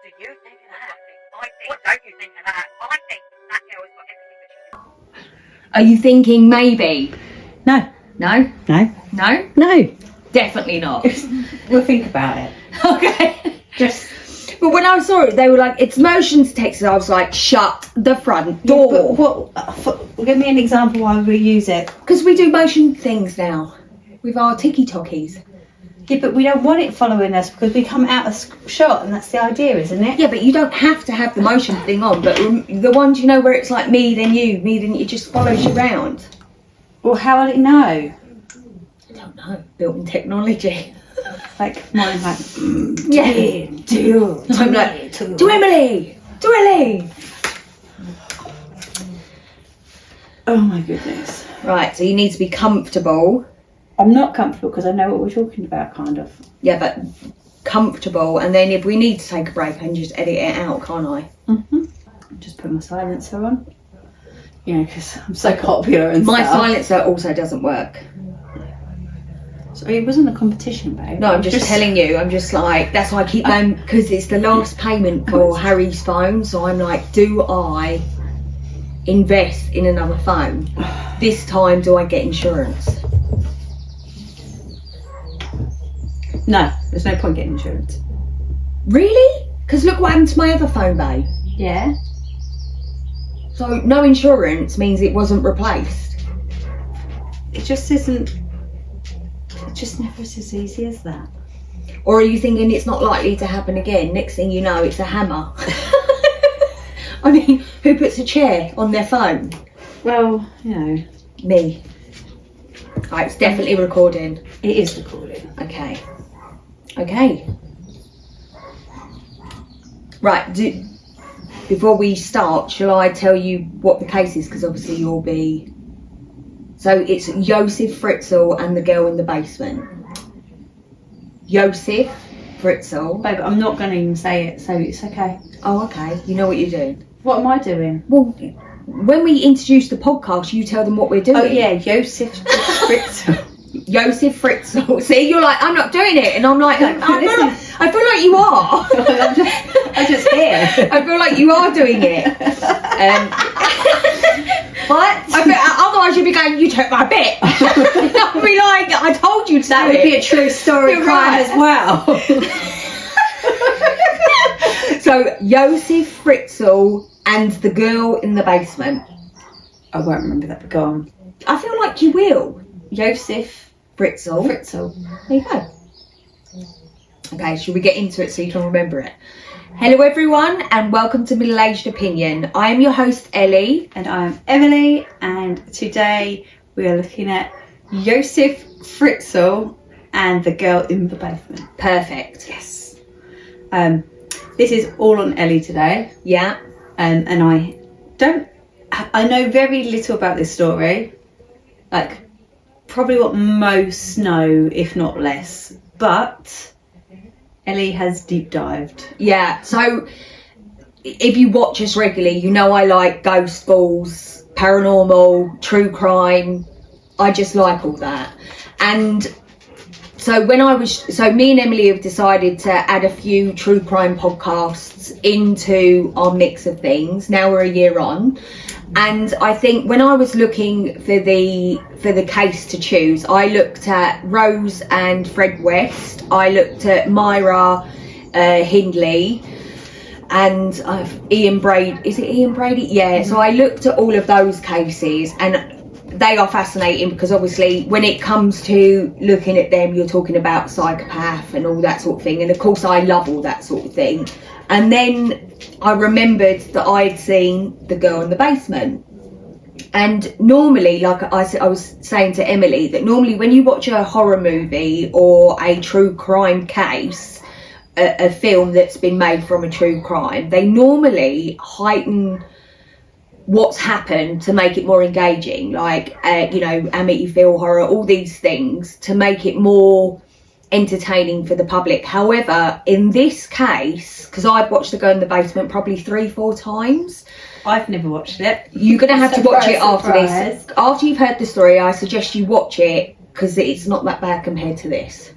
do you think of that? What don't you think of that? I think that girl has got everything that she... Are you thinking maybe? No. No? No. No? No. Definitely not. We'll think about it. Okay. Just. But when I saw it, they were like, it's motion detectors. I was like, shut the front door. Give me an example why we use it. Because we do motion things now with our tiki-tokis. Yeah, but we don't want it following us because we come out of shot, and that's the idea, isn't it? Yeah, but you don't have to have the motion thing on. But the ones, you know, where it's like me, then you, it just follows you around. Well, how will it know? I don't know. Built-in technology. Like mine's like, Yeah. do I'm like, to Emily! To Ellie! Oh my goodness. Right, so you need to be comfortable. I'm not comfortable because I know what we're talking about, kind of. Yeah, but comfortable, and then if we need to take a break, I can just edit it out, can't I? Just put my silencer on. You know, because I'm so popular and My stuff. silencer also doesn't work. So it wasn't a competition, babe. No, I'm just telling you. I'm just like, that's why I keep going, because it's the last payment for Harry's phone. So I'm like, do I invest in another phone? This time, do I get insurance? No, there's no point getting insurance. Really? Because look what happened to my other phone, babe. Yeah. So no insurance means it wasn't replaced. It just isn't. It just never is as easy as that. Or are you thinking it's not likely to happen again? Next thing you know, it's a hammer. I mean, who puts a chair on their phone? Well, you know. Me. Right, it's definitely recording. It is recording. Okay. Okay. Right, before we start, shall I tell you what the case is? Because obviously you'll be... So it's Josef Fritzel and the girl in the basement. Josef Fritzel. Babe, I'm not going to even say it, so it's okay. Oh, okay. You know what you're doing. What am I doing? Well, when we introduce the podcast, you tell them what we're doing. Oh, yeah, Josef Fritzel. Josef Fritzel. See, you're like, I'm not doing it. And I'm like, No, I feel like you are. I'm just here. I feel like you are doing it. What? Otherwise you'd be going, you took my bit. I'd be like, I told you to. That would be a true story You're crime right. as well. So, Josef Fritzel and the girl in the basement. I won't remember that, but go on. I feel like you will. Josef Fritzel. Fritzel. There you go. Okay, shall we get into it so you can remember it? Hello everyone and welcome to Middle Aged Opinion. I am your host Ellie. And I'm Emily, and today we are looking at Josef Fritzel and the girl in the basement. Perfect. Yes. This is all on Ellie today. Yeah. And I know very little about this story. Like, probably what most know, if not less. But Ellie has deep dived. Yeah, so if you watch us regularly, you know I like ghost balls, paranormal, true crime. I just like all that. And so me and Emily have decided to add a few true crime podcasts into our mix of things. Now we're a year on. And I think when I was looking for the case to choose, I looked at Rose and Fred West. I looked at Myra Hindley and Ian Brady. Is it Ian Brady? Yeah. So I looked at all of those cases, and they are fascinating because obviously when it comes to looking at them, you're talking about psychopath and all that sort of thing. And of course I love all that sort of thing. And then I remembered that I'd seen The Girl in the Basement. And normally, like I was saying to Emily, that normally when you watch a horror movie or a true crime case, a film that's been made from a true crime, they normally heighten what's happened to make it more engaging. Like, Amityville Horror, all these things to make it more entertaining for the public. However, in this case, because I've watched The Girl in the Basement probably 3-4 times. I've never watched it. You're going to have to watch it after Surprise. this. After you've heard the story, I suggest you watch it because it's not that bad compared to this.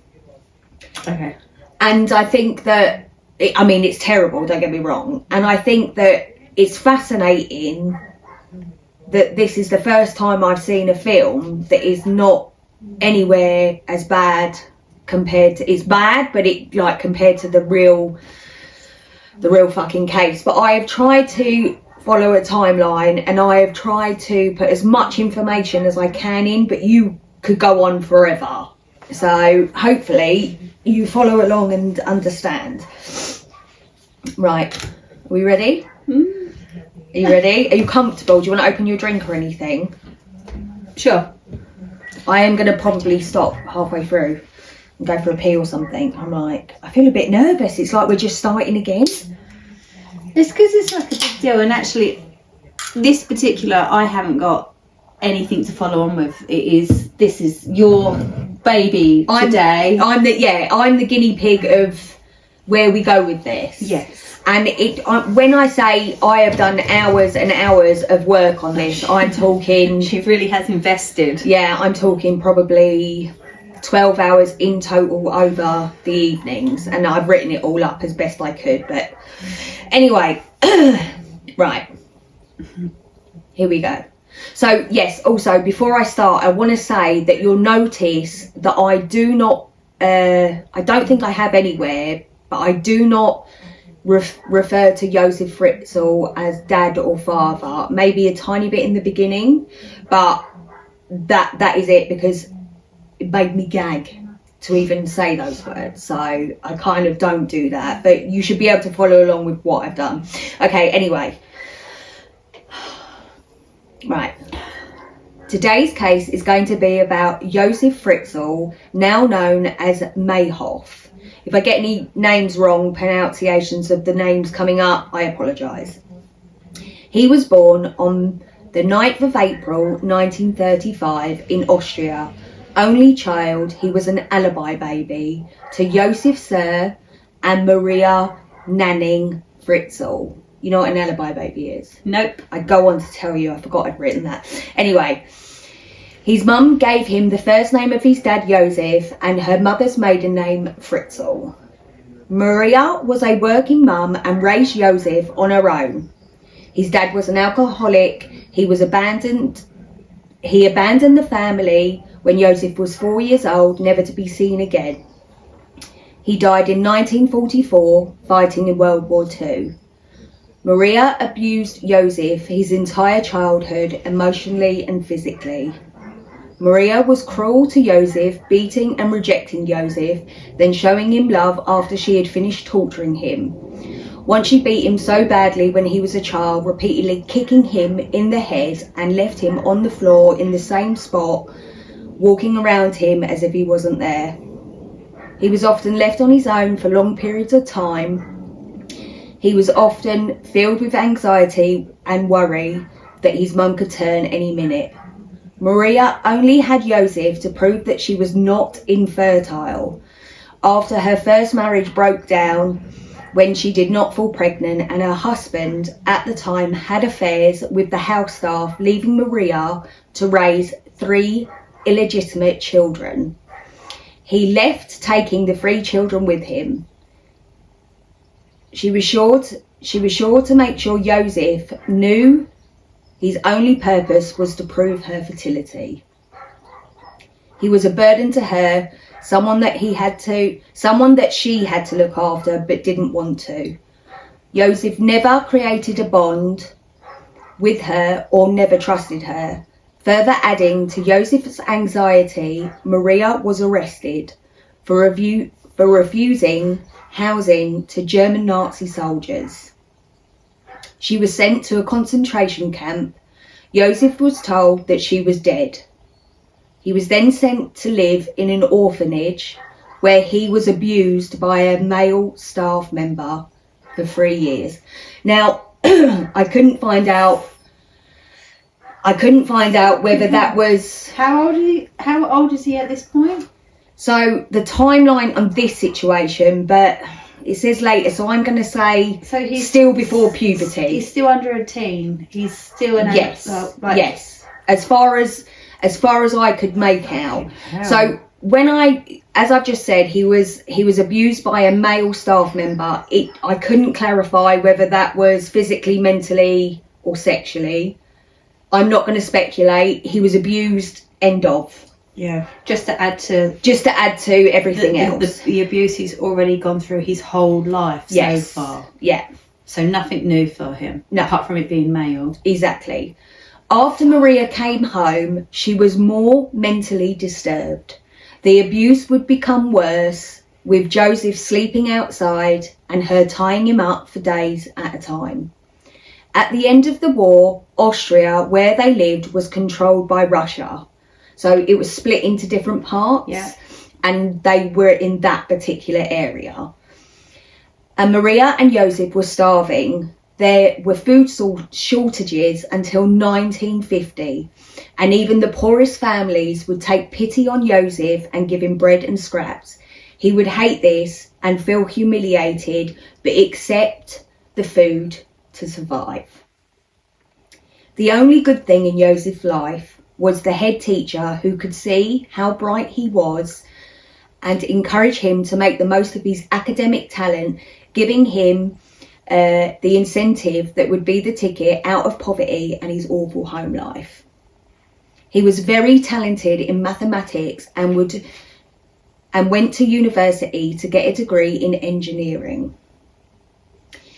Okay. And I think that I mean, it's terrible, don't get me wrong. And I think that it's fascinating that this is the first time I've seen a film that is not anywhere as bad compared to, it's bad, but it like compared to the real fucking case. But I have tried to follow a timeline, and I have tried to put as much information as I can in, but you could go on forever. So hopefully you follow along and understand. Right, are we ready? Are you ready? Are you comfortable? Do you want to open your drink or anything? Sure. I am going to probably stop halfway through and go for a pee or something. I'm like, I feel a bit nervous. It's like we're just starting again. It's because it's like a big deal, and actually, this particular, I haven't got anything to follow on with. This is your baby today. I'm the guinea pig of where we go with this. Yes. And when I say I have done hours and hours of work on this, I'm talking... She really has invested. Yeah, I'm talking probably 12 hours in total over the evenings. And I've written it all up as best I could. But anyway, right. Here we go. So, yes, also, before I start, I want to say that you'll notice that I do not... I don't think I have anywhere, but I do not... refer to Josef Fritzel as dad or father. Maybe a tiny bit in the beginning, but that is it, because it made me gag to even say those words. So I kind of don't do that, but you should be able to follow along with what I've done. Okay, anyway. Right. Today's case is going to be about Josef Fritzel, now known as Mayhoff. If I get any names wrong, pronunciations of the names coming up, I apologise. He was born on the 9th of April 1935 in Austria. Only child, he was an alibi baby to Josef Sir and Maria Nanning Fritzel. You know what an alibi baby is? Nope. I'd go on to tell you, I forgot I'd written that. Anyway, his mum gave him the first name of his dad, Josef, and her mother's maiden name, Fritzel. Maria was a working mum and raised Josef on her own. His dad was an alcoholic. He abandoned the family when Josef was 4 years old, never to be seen again. He died in 1944, fighting in World War II. Maria abused Josef his entire childhood, emotionally and physically. Maria was cruel to Josef, beating and rejecting Josef, then showing him love after she had finished torturing him. Once she beat him so badly when he was a child, repeatedly kicking him in the head, and left him on the floor in the same spot, walking around him as if he wasn't there. He was often left on his own for long periods of time. He was often filled with anxiety and worry that his mum could turn any minute. Maria only had Josef to prove that she was not infertile. After her first marriage broke down when she did not fall pregnant, and her husband at the time had affairs with the house staff, leaving Maria to raise 3 illegitimate children. He left, taking the 3 children with him. She was sure to make sure Josef knew his only purpose was to prove her fertility. He was a burden to her, someone that she had to look after but didn't want to. Josef never created a bond with her or never trusted her. Further adding to Josef's anxiety, Maria was arrested for refusing housing to German Nazi soldiers. She was sent to a concentration camp. Josef was told that she was dead. He was then sent to live in an orphanage where he was abused by a male staff member for 3 years. Now, I couldn't find out whether that was... How old is he at this point? So the timeline on this situation, but it says later, so I'm going to say he's still before puberty. He's still under a teen. He's still an yes, adult. Right. Yes. As far as I could make out. Wow. So as I've just said, he was abused by a male staff member. I couldn't clarify whether that was physically, mentally, or sexually. I'm not going to speculate. He was abused. End of. Yeah. Just to add to everything else. The abuse he's already gone through his whole life so far. Yeah. So nothing new for him. No. Apart from it being male. Exactly. After Maria came home, she was more mentally disturbed. The abuse would become worse, with Josef sleeping outside and her tying him up for days at a time. At the end of the war, Austria, where they lived, was controlled by Russia. So it was split into different parts, and they were in that particular area. And Maria and Josef were starving. There were food shortages until 1950, and even the poorest families would take pity on Josef and give him bread and scraps. He would hate this and feel humiliated, but accept the food to survive. The only good thing in Josef's life was the head teacher, who could see how bright he was and encourage him to make the most of his academic talent, giving him the incentive that would be the ticket out of poverty and his awful home life. He was very talented in mathematics and went to university to get a degree in engineering.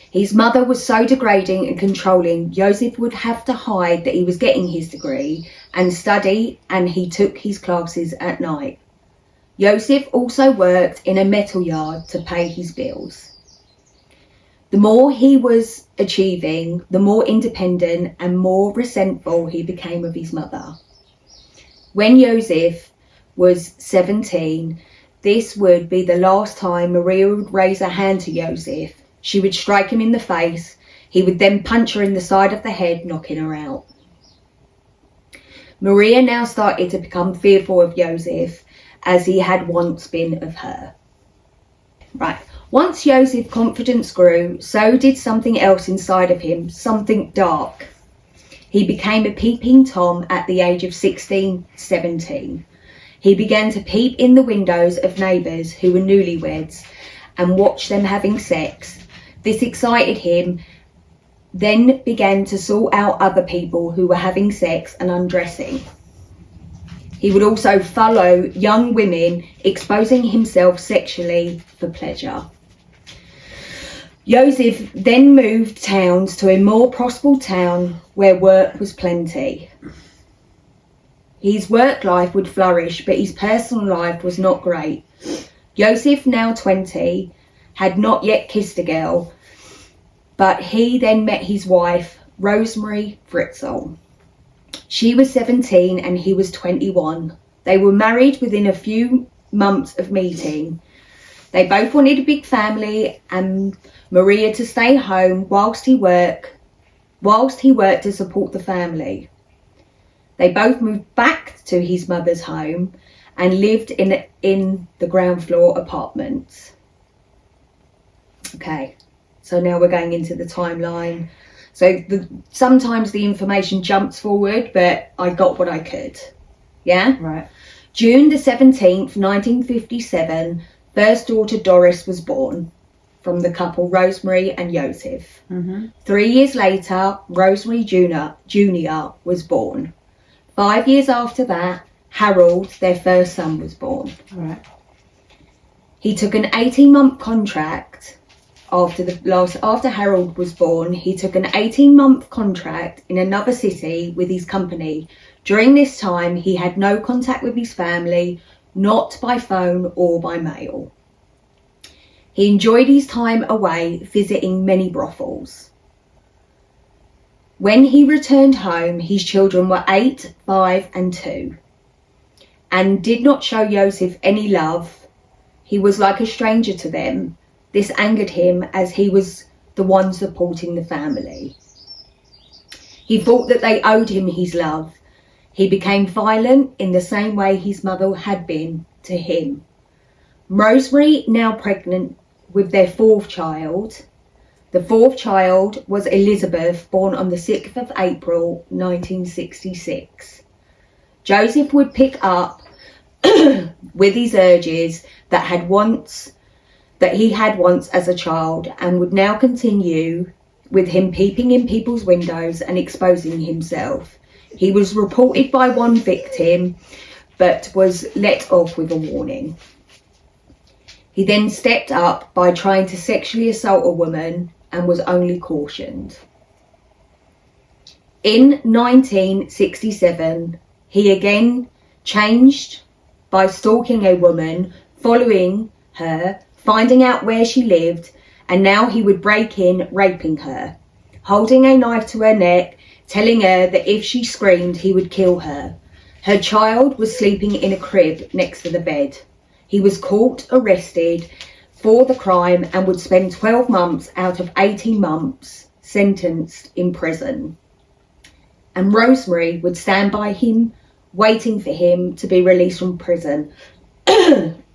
His mother was so degrading and controlling, Josef would have to hide that he was getting his degree and study, and he took his classes at night. Josef also worked in a metal yard to pay his bills. The more he was achieving, the more independent and more resentful he became of his mother. When Josef was 17, this would be the last time Maria would raise her hand to Josef. She would strike him in the face. He would then punch her in the side of the head, knocking her out. Maria now started to become fearful of Josef, as he had once been of her. Right. Once Josef's confidence grew, so did something else inside of him, something dark. He became a peeping Tom at the age of 16, 17. He began to peep in the windows of neighbours who were newlyweds and watch them having sex. This excited him, then began to sort out other people who were having sex and undressing. He would also follow young women, exposing himself sexually for pleasure. Josef then moved towns to a more prosperous town where work was plenty. His work life would flourish, but his personal life was not great. Josef, now 20, had not yet kissed a girl, but he then met his wife, Josef Fritzel. She was 17 and he was 21. They were married within a few months of meeting. They both wanted a big family and Maria to stay home whilst he worked to support the family. They both moved back to his mother's home and lived in the ground floor apartments. Okay, so now we're going into the timeline. So sometimes the information jumps forward, but I got what I could. Yeah? Right. June the 17th, 1957, first daughter Doris was born from the couple Rosemary and Josef. 3 years later, Rosemary Jr. was born. 5 years after that, Harold, their first son, was born. Right. He took an 18-month contract after Harold was born. He took an 18-month contract in another city with his company. During this time, he had no contact with his family, not by phone or by mail. He enjoyed his time away, visiting many brothels. When he returned home, his children were 8, 5 and 2, and did not show Josef any love. He was like a stranger to them. This angered him, as he was the one supporting the family. He thought that they owed him his love. He became violent in the same way his mother had been to him. Rosemary, now pregnant with their 4th child. The 4th child was Elizabeth, born on the 6th of April, 1966. Josef would pick up with his urges that he had once as a child, and would now continue with him peeping in people's windows and exposing himself. He was reported by one victim, but was let off with a warning. He then stepped up by trying to sexually assault a woman and was only cautioned. In 1967, he again changed by stalking a woman, following her, finding out where she lived, and now he would break in, raping her, holding a knife to her neck, telling her that if she screamed, he would kill her. Her child was sleeping in a crib next to the bed. He was caught, arrested for the crime, and would spend 12 months out of 18 months sentenced in prison. And Rosemary would stand by him, waiting for him to be released from prison.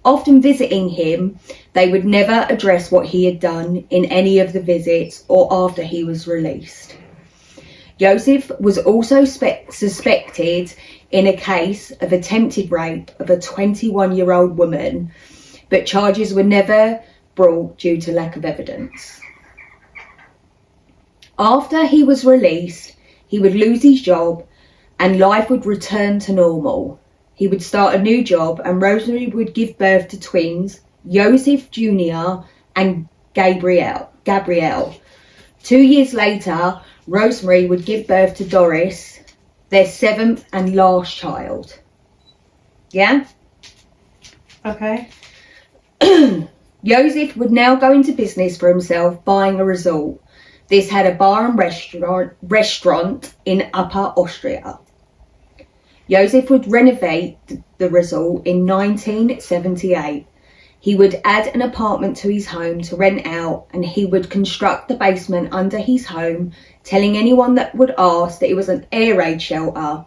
Often visiting him, they would never address what he had done in any of the visits or after he was released. Josef was also suspected in a case of attempted rape of a 21-year-old woman, but charges were never brought due to lack of evidence. After he was released, he would lose his job and life would return to normal. He would start a new job and Rosemary would give birth to twins, Josef Jr. and Gabrielle. 2 years later, Rosemary would give birth to Doris, their 7th and last child. Yeah? Okay. Josef would now go into business for himself, buying a resort. This had a bar and restaurant in Upper Austria. Josef would renovate the resort in 1978. He would add an apartment to his home to rent out, and he would construct the basement under his home, telling anyone that would ask that it was an air raid shelter.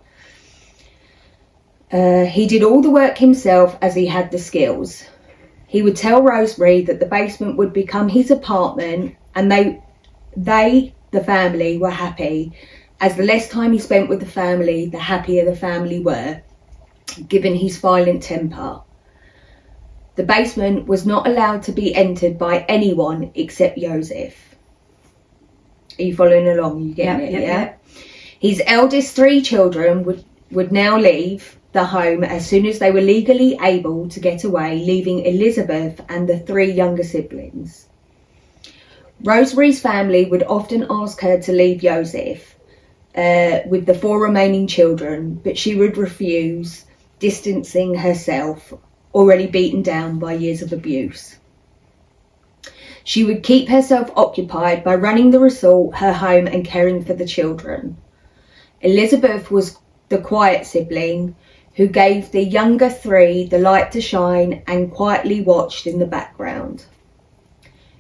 He did all the work himself as he had the skills. He would tell Rosemary that the basement would become his apartment, and the family, were happy, as the less time he spent with the family, the happier the family were, given his violent temper. The basement was not allowed to be entered by anyone except Josef. Are you following along? You getting it? Yeah. His eldest 3 children would now leave the home as soon as they were legally able to get away, leaving Elizabeth and the 3 younger siblings. Rosemary's family would often ask her to leave Josef with the 4 remaining children, but she would refuse, distancing herself, already beaten down by years of abuse. She would keep herself occupied by running the resort, her home, and caring for the children. Elizabeth was the quiet sibling who gave the younger 3 the light to shine and quietly watched in the background.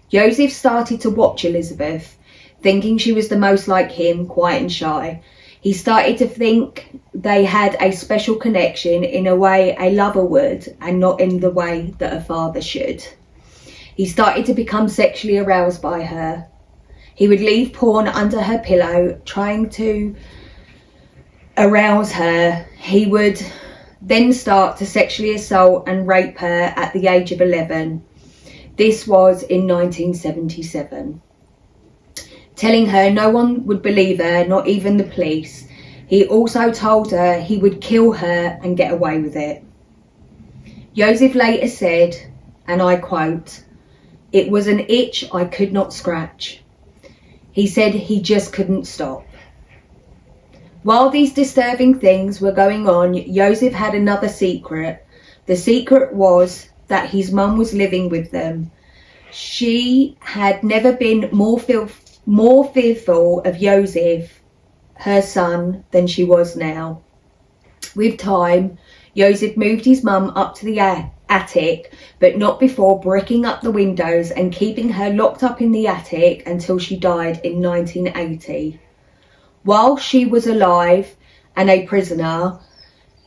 Josef started to watch Elizabeth, thinking she was the most like him, quiet and shy. He started to think they had a special connection in a way a lover would, and not in the way that a father should. He started to become sexually aroused by her. He would leave porn under her pillow, trying to arouse her. He would then start to sexually assault and rape her at the age of 11. This was in 1977. Telling her no one would believe her, not even the police. He also told her he would kill her and get away with it. Josef later said, and I quote, "It was an itch I could not scratch." He said he just couldn't stop. While these disturbing things were going on, Josef had another secret. The secret was that his mum was living with them. She had never been more fearful of Josef, her son, than she was now. With time, Josef moved his mum up to the attic, but not before bricking up the windows and keeping her locked up in the attic until she died in 1980. While she was alive and a prisoner,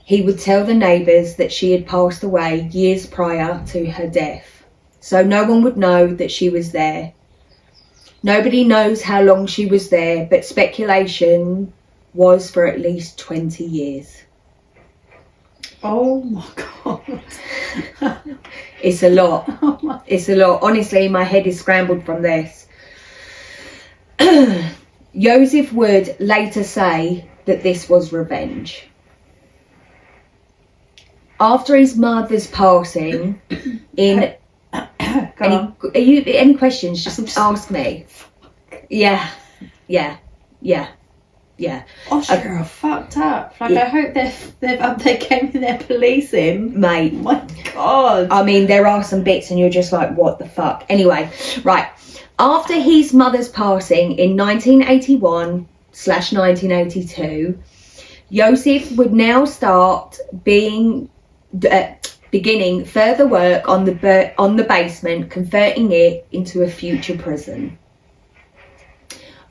he would tell the neighbours that she had passed away years prior to her death, so no one would know that she was there. Nobody knows how long she was there, but speculation was for at least 20 years. Oh my God. It's a lot. Oh my. It's a lot. Honestly, my head is scrambled from this. Josef would later say that this was revenge. After his mother's passing, in any questions? Just ask me. Yeah. Austria fucked up. Like, I hope they've upped their game with their policing. Mate. Oh my God. I mean, there are some bits and you're just like, what the fuck? Anyway, right. After his mother's passing in 1981/1982, Josef would now start beginning further work on the basement, converting it into a future prison.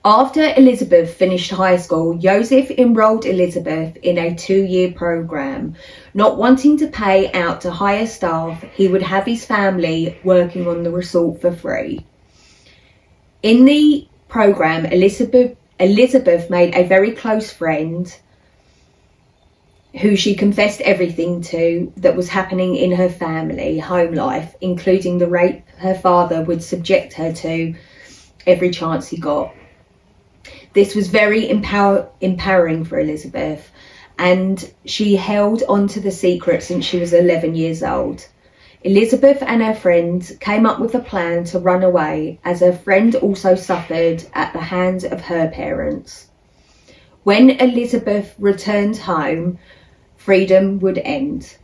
After Elizabeth finished high school, Josef enrolled Elizabeth in a 2-year program. Not wanting to pay out to hire staff, he would have his family working on the resort for free. In the program, Elizabeth made a very close friend who she confessed everything to that was happening in her family home life, including the rape her father would subject her to every chance he got. This was very empowering for Elizabeth, and she held on to the secret since she was 11 years old. Elizabeth and her friend came up with a plan to run away, as her friend also suffered at the hands of her parents. When Elizabeth returned home, freedom would end.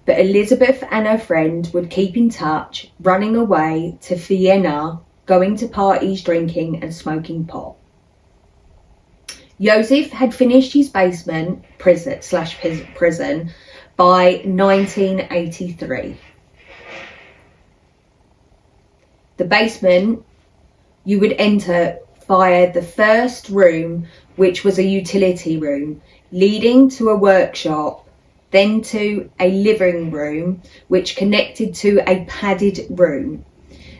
But Elizabeth and her friend would keep in touch, running away to Vienna, going to parties, drinking and smoking pot. Josef had finished his basement prison by 1983. The basement you would enter via the first room, which was a utility room, leading to a workshop, then to a living room, which connected to a padded room.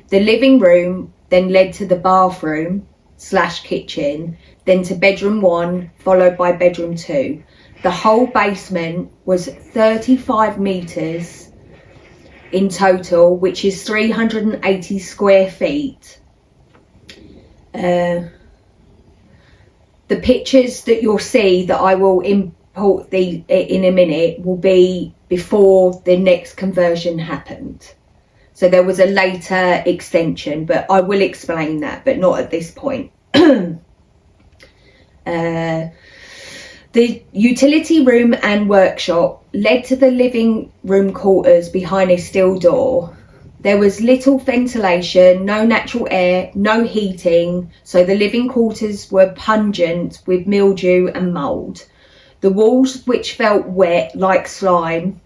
The living room then led to the bathroom/kitchen, then to bedroom 1, followed by bedroom 2. The whole basement was 35 metres in total, which is 380 square feet. The pictures that you'll see that I will import in a minute will be before the next conversion happened. So there was a later extension, but I will explain that, but not at this point. The utility room and workshop led to the living room quarters behind a steel door. There was little ventilation, no natural air, no heating, so the living quarters were pungent with mildew and mould. The walls, which felt wet like slime.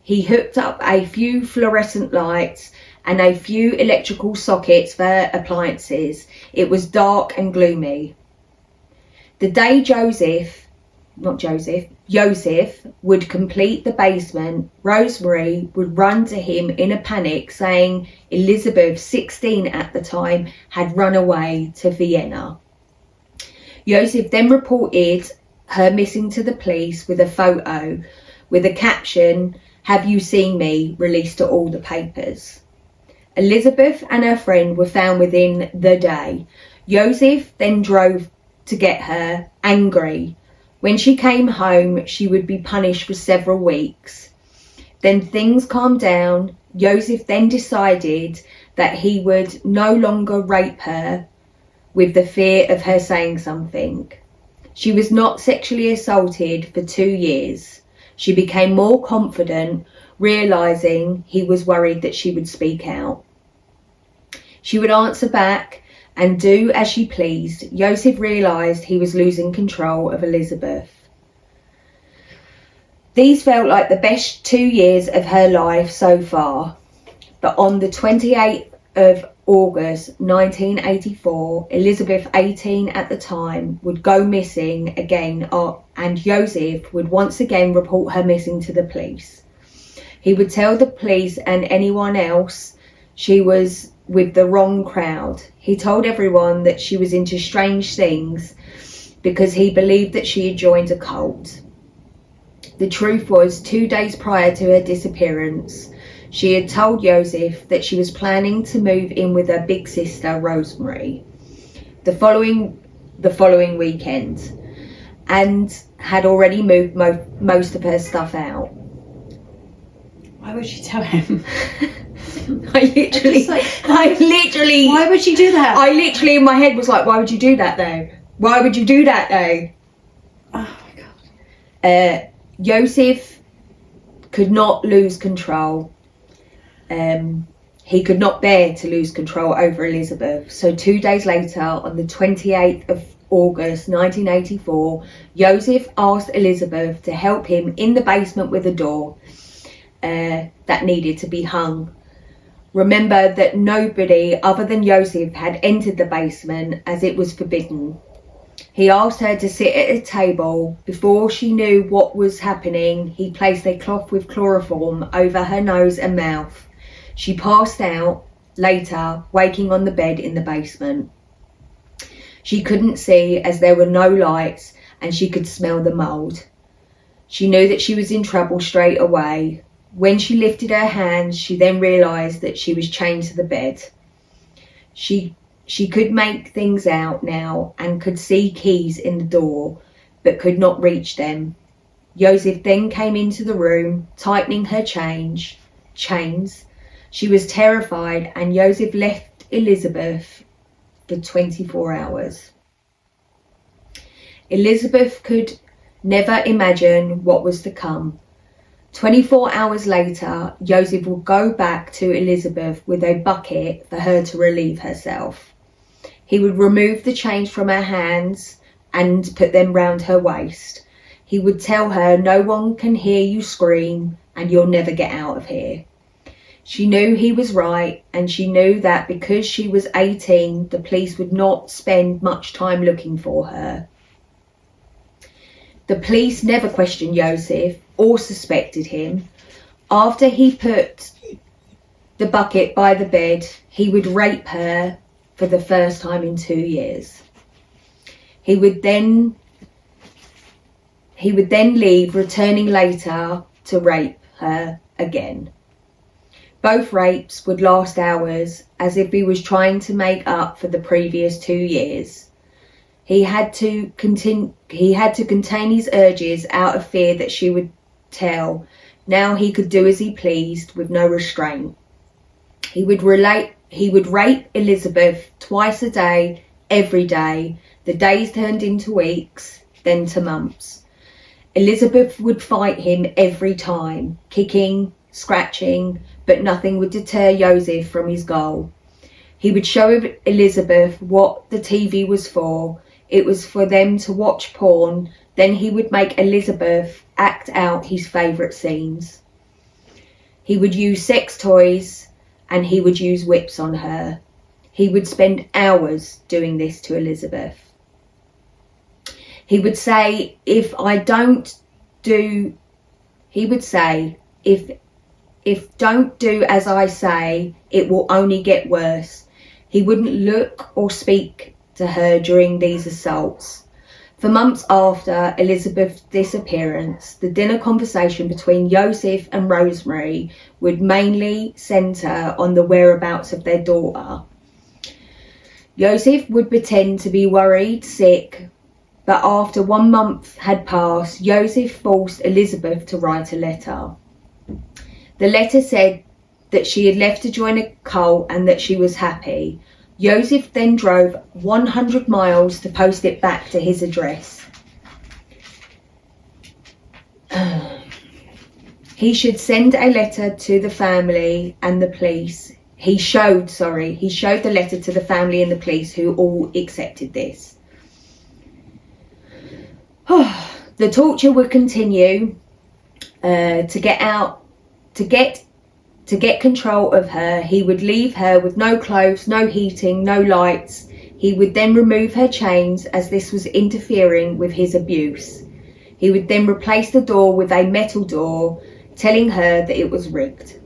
He hooked up a few fluorescent lights and a few electrical sockets for appliances. It was dark and gloomy. The day Josef would complete the basement, Rosemary would run to him in a panic, saying Elizabeth, 16 at the time, had run away to Vienna. Josef then reported her missing to the police with a photo with a caption, "Have you seen me?" released to all the papers. Elizabeth and her friend were found within the day. Josef then drove to get her, angry. When she came home, she would be punished for several weeks. Then things calmed down. Josef then decided that he would no longer rape her with the fear of her saying something. She was not sexually assaulted for 2 years. She became more confident, realising he was worried that she would speak out. She would answer back and do as she pleased. Josef realised he was losing control of Elizabeth. These felt like the best 2 years of her life so far. But on the 28th of August 1984, Elizabeth, 18 at the time, would go missing again, and Josef would once again report her missing to the police. He would tell the police and anyone else she was with the wrong crowd. He told everyone that she was into strange things because he believed that she had joined a cult. The truth was, 2 days prior to her disappearance, she had told Josef that she was planning to move in with her big sister, Rosemary, the following weekend, and had already moved most of her stuff out. Why would she tell him? I literally. Why would she do that? I literally in my head was like, why would you do that though? Why would you do that though? Oh my God. Josef could not lose control. He could not bear to lose control over Elizabeth. So 2 days later, on the 28th of August 1984, Josef asked Elizabeth to help him in the basement with a door that needed to be hung. Remember that nobody other than Josef had entered the basement, as it was forbidden. He asked her to sit at a table. Before she knew what was happening, he placed a cloth with chloroform over her nose and mouth. She passed out, later waking on the bed in the basement. She couldn't see as there were no lights, and she could smell the mould. She knew that she was in trouble straight away. When she lifted her hands, she then realised that she was chained to the bed. She could make things out now and could see keys in the door, but could not reach them. Josef then came into the room, tightening her chains. She was terrified, and Josef left Elizabeth for 24 hours. Elizabeth could never imagine what was to come. 24 hours later, Josef would go back to Elizabeth with a bucket for her to relieve herself. He would remove the chains from her hands and put them round her waist. He would tell her, no one can hear you scream and you'll never get out of here. She knew he was right, and she knew that because she was 18, the police would not spend much time looking for her. The police never questioned Josef or suspected him. After he put the bucket by the bed, he would rape her for the first time in 2 years. He would then leave, returning later to rape her again. Both rapes would last hours, as if he was trying to make up for the previous 2 years. He had to contain his urges out of fear that she would tell. Now he could do as he pleased with no restraint. He would rape Elizabeth twice a day, every day. The days turned into weeks, then to months. Elizabeth would fight him every time, kicking, scratching, but nothing would deter Josef from his goal. He would show Elizabeth what the TV was for. It was for them to watch porn. Then he would make Elizabeth act out his favourite scenes. He would use sex toys, and he would use whips on her. He would spend hours doing this to Elizabeth. He would say, if don't do as I say, it will only get worse. He wouldn't look or speak to her during these assaults. For months after Elizabeth's disappearance, the dinner conversation between Josef and Rosemary would mainly centre on the whereabouts of their daughter. Josef would pretend to be worried, sick, but after 1 month had passed, Josef forced Elizabeth to write a letter. The letter said that she had left to join a cult and that she was happy. Josef then drove 100 miles to post it back to his address. He should send a letter to the family and the police. He showed the letter to the family and the police, who all accepted this. The torture would continue to get control of her. He would leave her with no clothes, no heating, no lights. He would then remove her chains, as this was interfering with his abuse. He would then replace the door with a metal door, telling her that it was rigged.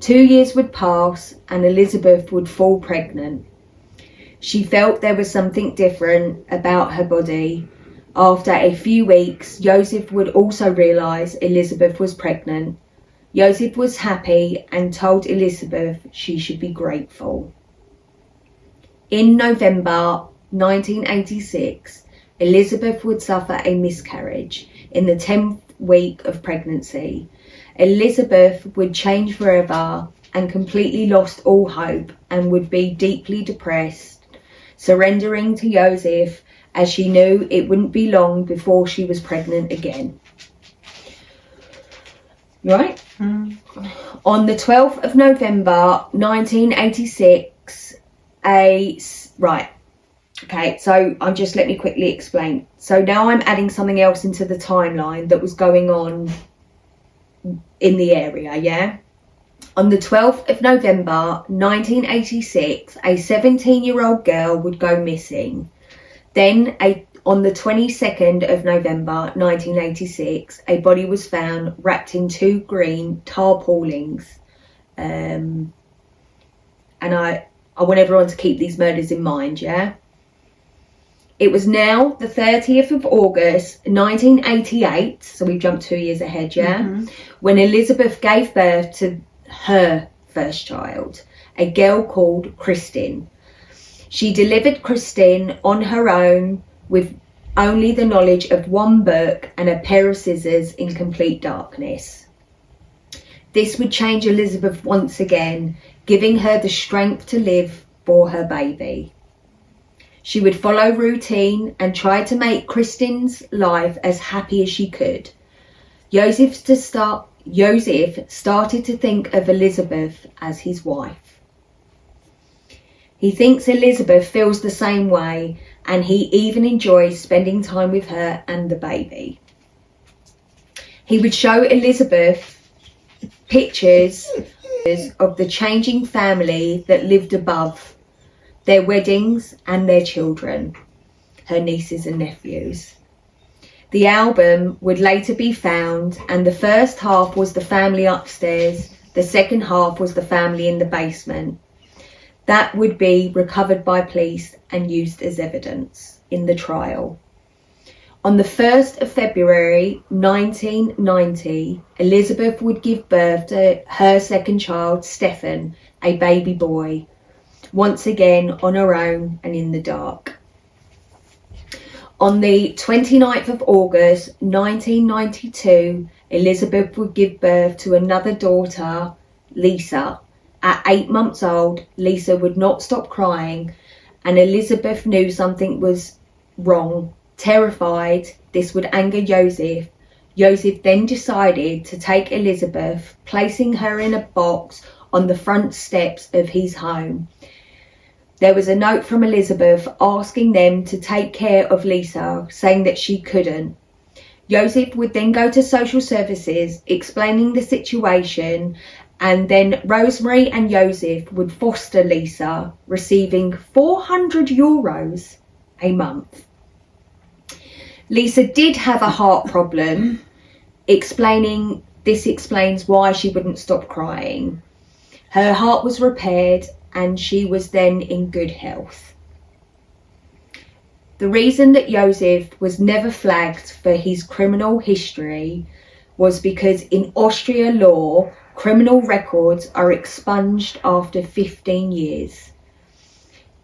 2 years would pass and Elizabeth would fall pregnant. She felt there was something different about her body. After a few weeks, Josef would also realise Elizabeth was pregnant. Josef was happy and told Elizabeth she should be grateful. In November 1986, Elizabeth would suffer a miscarriage in the 10th week of pregnancy. Elizabeth would change forever and completely lost all hope and would be deeply depressed, surrendering to Josef as she knew it wouldn't be long before she was pregnant again. Right? On the 12th of November 1986, so let me quickly explain. So now I'm adding something else into the timeline that was going on in the area, yeah? On the 12th of November 1986, a 17-year-old girl would go missing. Then on the 22nd of November 1986, a body was found wrapped in 2 green tarpaulins. And I want everyone to keep these murders in mind, yeah? It was now the 30th of August 1988, so we've jumped 2 years ahead, yeah? When Elizabeth gave birth to her first child, a girl called Kristin. She delivered Kristin on her own with only the knowledge of one book and a pair of scissors in complete darkness. This would change Elizabeth once again, giving her the strength to live for her baby. She would follow routine and try to make Kristin's life as happy as she could. Josef started to think of Elizabeth as his wife. He thinks Elizabeth feels the same way, and he even enjoys spending time with her and the baby. He would show Elizabeth pictures of the changing family that lived above, their weddings and their children, her nieces and nephews. The album would later be found, and the first half was the family upstairs, the second half was the family in the basement. That would be recovered by police and used as evidence in the trial. On the 1st of February 1990, Elizabeth would give birth to her second child, Stefan, a baby boy, once again on her own and in the dark. On the 29th of August 1992, Elizabeth would give birth to another daughter, Lisa. At 8 months old, Lisa would not stop crying, and Elizabeth knew something was wrong. Terrified this would anger Josef, Josef then decided to take Elizabeth, placing her in a box on the front steps of his home. There was a note from Elizabeth asking them to take care of Lisa, saying that she couldn't. Josef would then go to social services, explaining the situation, and then Rosemary and Josef would foster Lisa, receiving €400 a month. Lisa did have a heart problem, this explains why she wouldn't stop crying. Her heart was repaired and she was then in good health. The reason that Josef was never flagged for his criminal history was because in Austria law, criminal records are expunged after 15 years.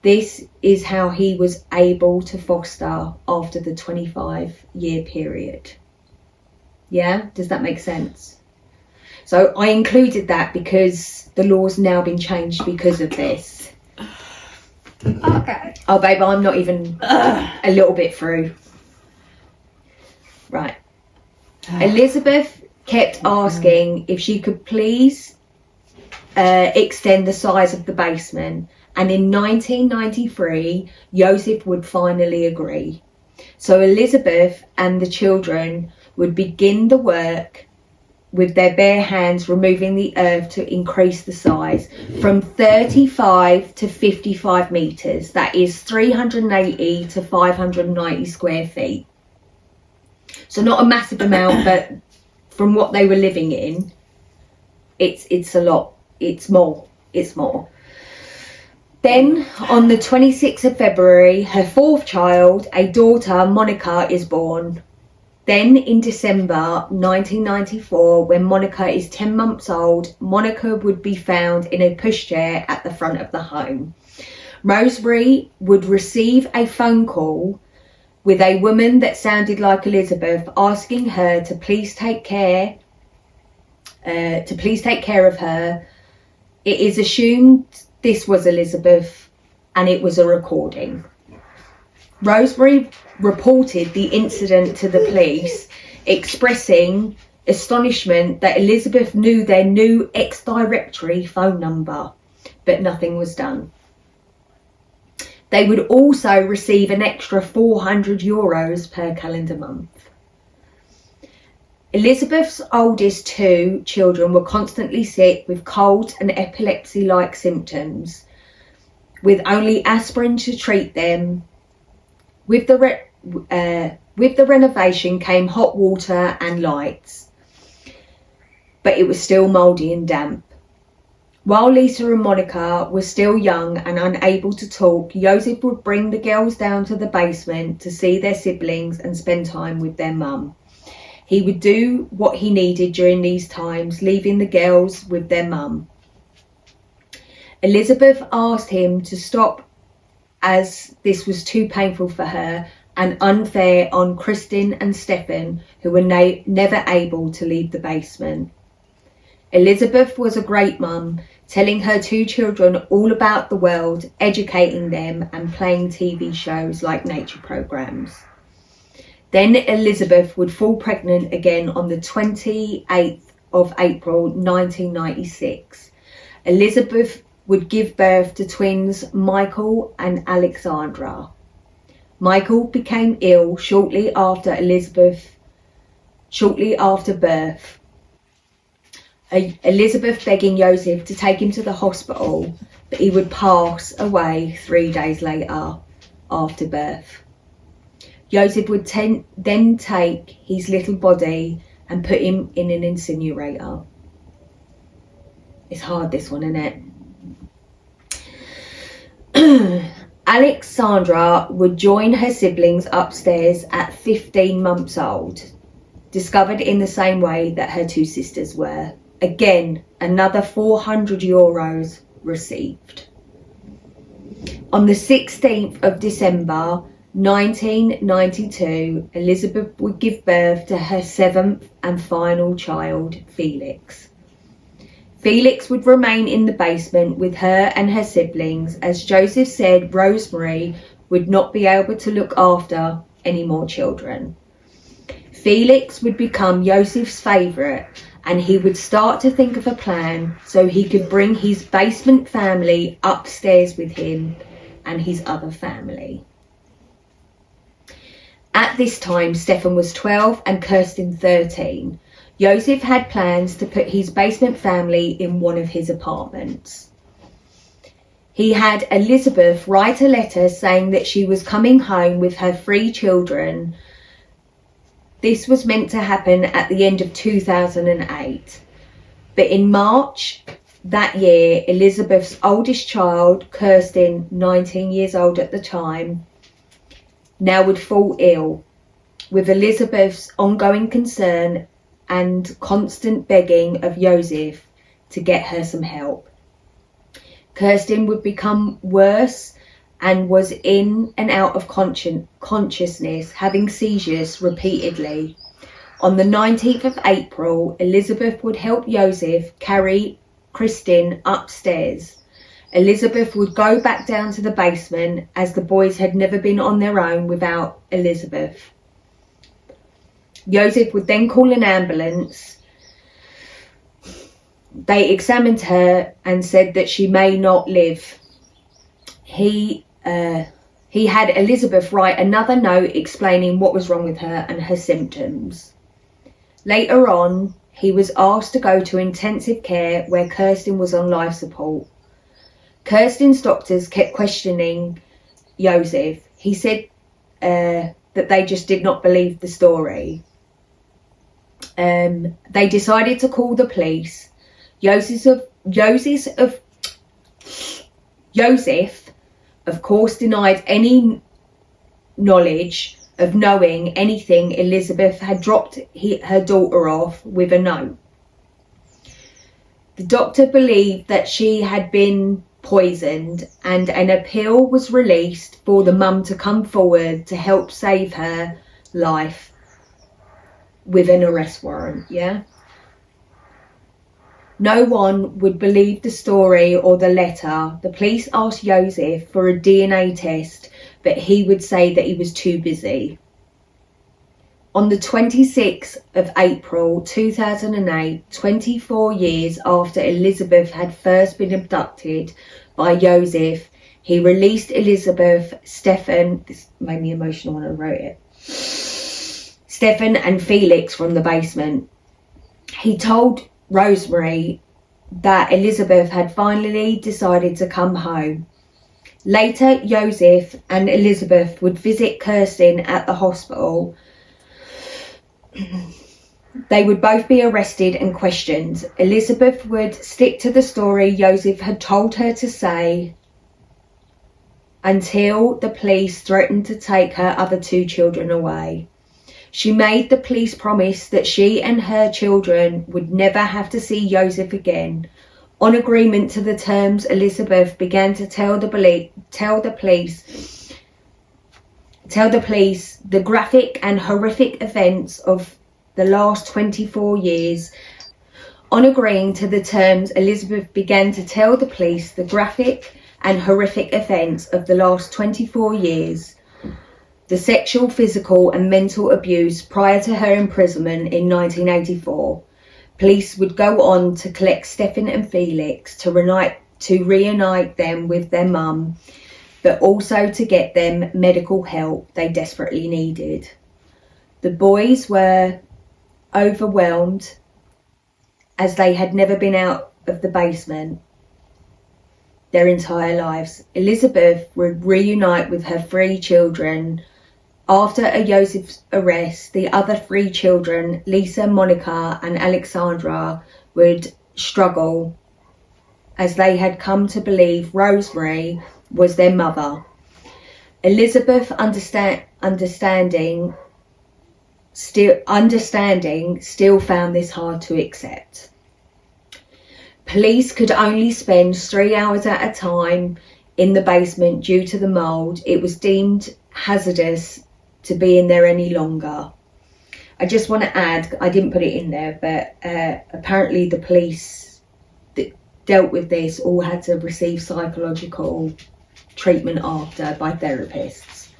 This is how he was able to foster after the 25-year period. Yeah, does that make sense? So I included that because the law's now been changed because of this. Okay. Oh, babe, I'm not even a little bit through. Right. Elizabeth kept asking if she could please extend the size of the basement, and in 1993 Josef would finally agree. So Elizabeth and the children would begin the work with their bare hands, removing the earth to increase the size from 35 to 55 metres. That is 380 to 590 square feet. So not a massive amount, but from what they were living in, it's a lot. It's more. Then, on the 26th of February, her fourth child, a daughter, Monica, is born. Then, in December 1994, when Monica is 10 months old, Monica would be found in a pushchair at the front of the home. Rosemary would receive a phone call with a woman that sounded like Elizabeth, asking her to please take care of her. It is assumed this was Elizabeth, and it was a recording. Rosemary reported the incident to the police, expressing astonishment that Elizabeth knew their new ex-directory phone number, but nothing was done. They would also receive an extra €400 per calendar month. Elizabeth's oldest two children were constantly sick with colds and epilepsy-like symptoms, with only aspirin to treat them. With the renovation came hot water and lights, but it was still mouldy and damp. While Lisa and Monica were still young and unable to talk, Josef would bring the girls down to the basement to see their siblings and spend time with their mum. He would do what he needed during these times, leaving the girls with their mum. Elizabeth asked him to stop as this was too painful for her and unfair on Kristin and Stefan, who were never able to leave the basement. Elizabeth was a great mum, telling her two children all about the world, educating them and playing TV shows like nature programs. Then Elizabeth would fall pregnant again on the 28th of April 1996. Elizabeth would give birth to twins Michael and Alexandra. Michael became ill shortly after birth. Elizabeth begging Josef to take him to the hospital, but he would pass away 3 days later after birth. Josef would then take his little body and put him in an incinerator. It's hard, this one, isn't it? Alexandra would join her siblings upstairs at 15 months old, discovered in the same way that her two sisters were. Again, another €400 received. On the 16th of December 1992, Elizabeth would give birth to her seventh and final child, Felix. Felix would remain in the basement with her and her siblings, as Josef said Rosemary would not be able to look after any more children. Felix would become Josef's favourite, and he would start to think of a plan so he could bring his basement family upstairs with him and his other family. At this time, Stefan was 12 and Kristin 13. Josef had plans to put his basement family in one of his apartments. He had Elizabeth write a letter saying that she was coming home with her 3 children. This was meant to happen at the end of 2008. But in March that year, Elizabeth's oldest child, Kristin, 19 years old at the time, now would fall ill, with Elizabeth's ongoing concern and constant begging of Josef to get her some help. Kristin would become worse and was in and out of consciousness, having seizures repeatedly. On the 19th of April, Elizabeth would help Josef carry Kristin upstairs. Elizabeth would go back down to the basement, as the boys had never been on their own without Elizabeth. Josef would then call an ambulance. They examined her and said that she may not live. He had Elizabeth write another note explaining what was wrong with her and her symptoms. Later on, he was asked to go to intensive care where Kristin was on life support. Kristin's doctors kept questioning Josef. He said that they just did not believe the story. They decided to call the police. Josef, of course, denied any knowledge of knowing anything. Elizabeth had dropped her daughter off with a note. The doctor believed that she had been poisoned, and an appeal was released for the mum to come forward to help save her life with an arrest warrant. No one would believe the story or the letter. The police asked Josef for a DNA test, but he would say that he was too busy. On the 26th of April 2008, 24 years after Elizabeth had first been abducted by Josef, he released Elizabeth, Stefan, this made me emotional when I wrote it, Stefan and Felix from the basement. He told Rosemary that Elizabeth had finally decided to come home. Later, Josef and Elizabeth would visit Kirsten at the hospital. They would both be arrested and questioned. Elizabeth would stick to the story Josef had told her to say until the police threatened to take her other 2 children away. She made the police promise that she and her children would never have to see Josef again. On agreement to the terms, Elizabeth began to tell the police the graphic and horrific events of the last 24 years. On agreeing to the terms, Elizabeth began to tell the police the graphic and horrific events of the last 24 years. The sexual, physical and mental abuse prior to her imprisonment in 1984. Police would go on to collect Stefan and Felix to reunite them with their mum, but also to get them medical help they desperately needed. The boys were overwhelmed as they had never been out of the basement their entire lives. Elizabeth would reunite with her 3 children. After Josef's arrest, the other 3 children, Lisa, Monica and Alexandra, would struggle as they had come to believe Rosemary was their mother. Elizabeth, understanding still found this hard to accept. Police could only spend 3 hours at a time in the basement due to the mould. It was deemed hazardous to be in there any longer. I just want to add, I didn't put it in there, but apparently the police that dealt with this all had to receive psychological treatment after by therapists.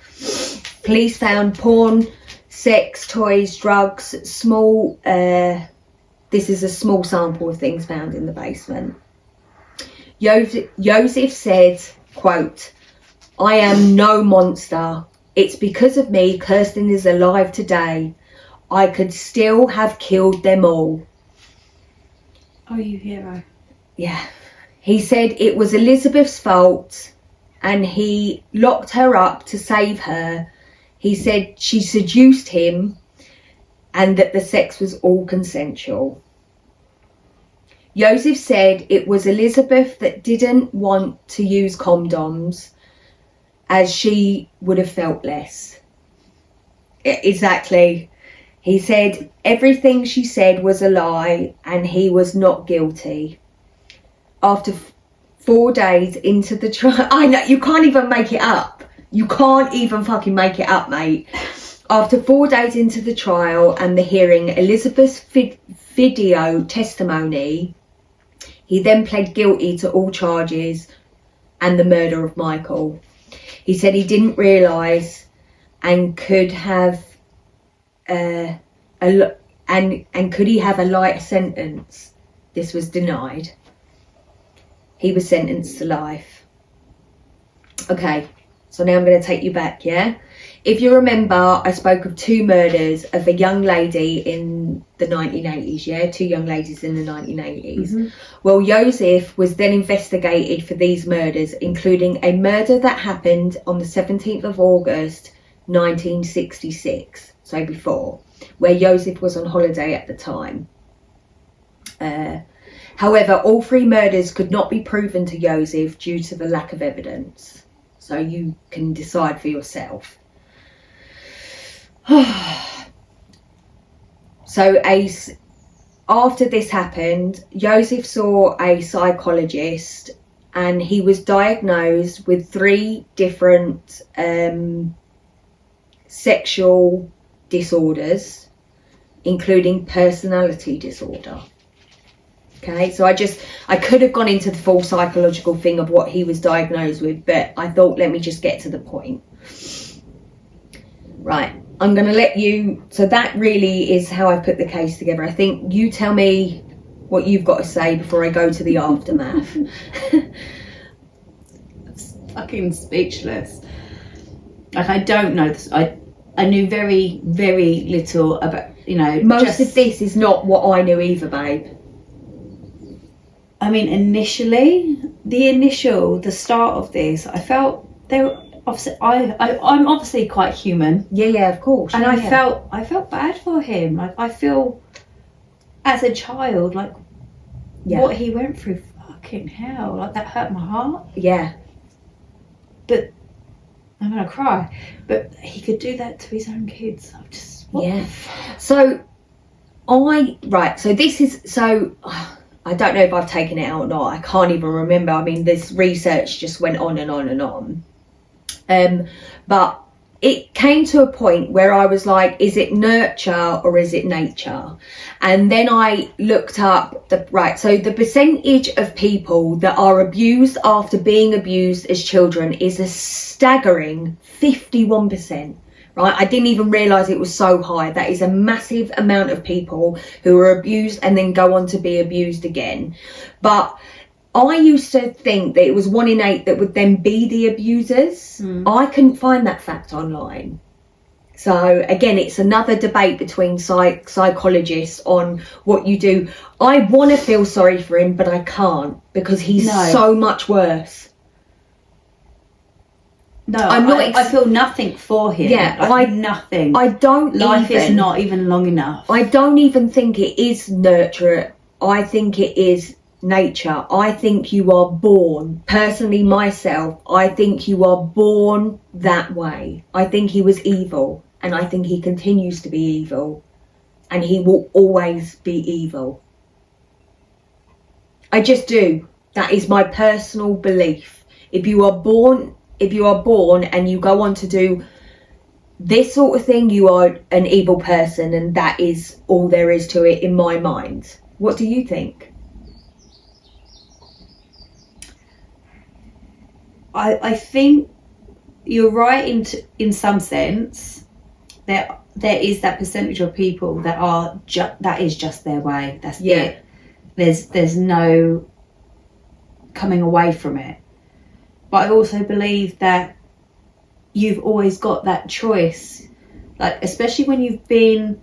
Police found porn, sex, toys, drugs, small, this is a small sample of things found in the basement. Josef said, quote, "I am no monster. It's because of me Kirsten is alive today. I could still have killed them all." Oh, you hero. Yeah. He said it was Elizabeth's fault and he locked her up to save her. He said she seduced him and that the sex was all consensual. Josef said it was Elizabeth that didn't want to use condoms as she would have felt less. Exactly. He said everything she said was a lie and he was not guilty. After 4 days into the trial, I know, you can't even make it up. You can't even fucking make it up, mate. After 4 days into the trial and the hearing Elizabeth's video testimony, he then pled guilty to all charges and the murder of Michael. He said he didn't realise and could have could he have a lighter sentence? This was denied. He was sentenced to life. Okay, so now I'm going to take you back, yeah? If you remember, I spoke of 2 murders of a young lady in the 1980s, yeah? 2 young ladies in the 1980s. Mm-hmm. Well, Josef was then investigated for these murders, including a murder that happened on the 17th of August, 1966, so before, where Josef was on holiday at the time. However, all 3 murders could not be proven to Josef due to the lack of evidence. So you can decide for yourself. So after this happened, Josef saw a psychologist and he was diagnosed with 3 different sexual disorders, including personality disorder. Okay, so I could have gone into the full psychological thing of what he was diagnosed with, but I thought, let me just get to the point. Right, I'm going to let you, so that really is how I put the case together. I think you tell me what you've got to say before I go to the aftermath. Fucking speechless. Like, I don't know this. I knew very, very little about, Most of this is not what I knew either, babe. I mean, initially, the start of this, I felt they were obviously, I'm obviously quite human. Yeah, of course. And yeah, I felt bad for him. Like, I feel, as a child, like, what he went through, fucking hell, like, that hurt my heart. Yeah. But I'm gonna cry. But he could do that to his own kids. I'm just, So this is, so I don't know if I've taken it out or not. I can't even remember. I mean, this research just went on and on and on. But it came to a point where I was like, is it nurture or is it nature? And then I looked up so the percentage of people that are abused after being abused as children is a staggering 51%. Right, I didn't even realise it was so high. That is a massive amount of people who are abused and then go on to be abused again. But I used to think that it was 1 in 8 that would then be the abusers. I couldn't find that fact online. So again, it's another debate between psychologists on what you do. I want to feel sorry for him, but I can't, because he's so much worse. No, I feel nothing for him. Yeah, nothing. I don't. Life is not even long enough. I don't even think it is nurture. I think it is nature. I think you are born. Personally, myself, I think you are born that way. I think he was evil, and I think he continues to be evil, and he will always be evil. I just do. That is my personal belief. If you are born and you go on to do this sort of thing, you are an evil person, and that is all there is to it in my mind. What do you think? I think you're right in some sense. There is that percentage of people that are that is just their way. That's it. There's no coming away from it. But I also believe that you've always got that choice, like, especially when you've been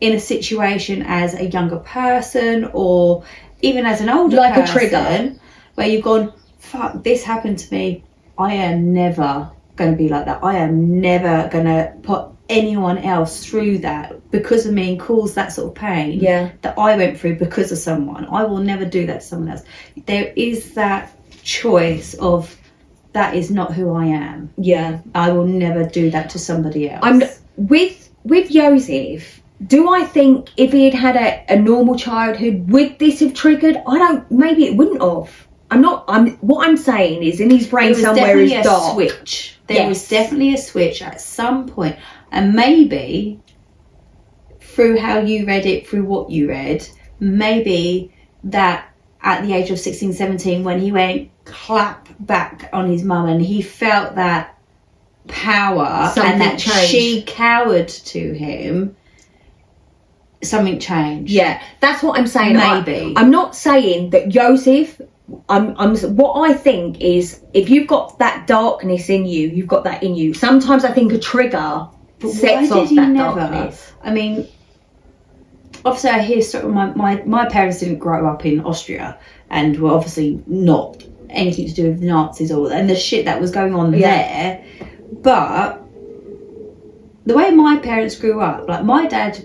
in a situation as a younger person or even as an older person, like a trigger, where you've gone, fuck, this happened to me. I am never going to be like that. I am never going to put anyone else through that because of me and cause that sort of pain that I went through because of someone. I will never do that to someone else. There is that choice of, that is not who I am. Yeah. I will never do that to somebody else. With Josef, do I think if he had had a normal childhood, would this have triggered? Maybe it wouldn't have. What I'm saying is, in his brain somewhere is dark. Switch. There was definitely a switch at some point. And maybe through how you read it, through what you read, maybe that at the age of 16, 17, when he went clap back on his mum and he felt that power, something and that changed. She cowered to him, something changed. Yeah, that's what I'm saying. Maybe. I'm not saying that Josef, what I think is, if you've got that darkness in you, you've got that in you. Sometimes I think a trigger sets off that darkness. I mean, obviously I hear my parents didn't grow up in Austria and were obviously not anything to do with the Nazis and the shit that was going on there. But the way my parents grew up, like, my dad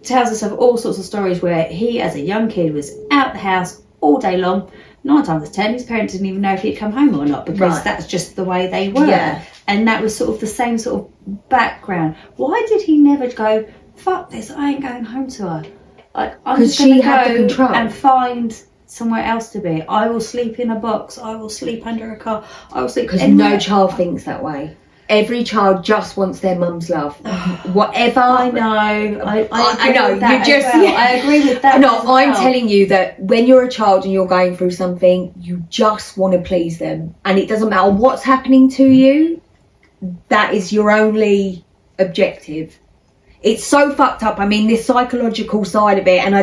tells us of all sorts of stories where he, as a young kid, was out the house all day long. 9 times out of 10, his parents didn't even know if he'd come home or not, because Right. that's just the way they were. Yeah. And that was sort of the same sort of background. Why did he never go, fuck this, I ain't going home to her? Like, I'm 'Cause just going she to had the go control. and find somewhere else to be. I will sleep in a box. I will sleep under a car. I will sleep Because anywhere. no child thinks that way. Every child just wants their mum's love. Whatever. I know. I agree know. with that You just. as well. I agree with that. No, as I'm well. telling you that when you're a child and you're going through something, you just want to please them, and it doesn't matter what's happening to you. That is your only objective. It's so fucked up. I mean, this psychological side of it, and I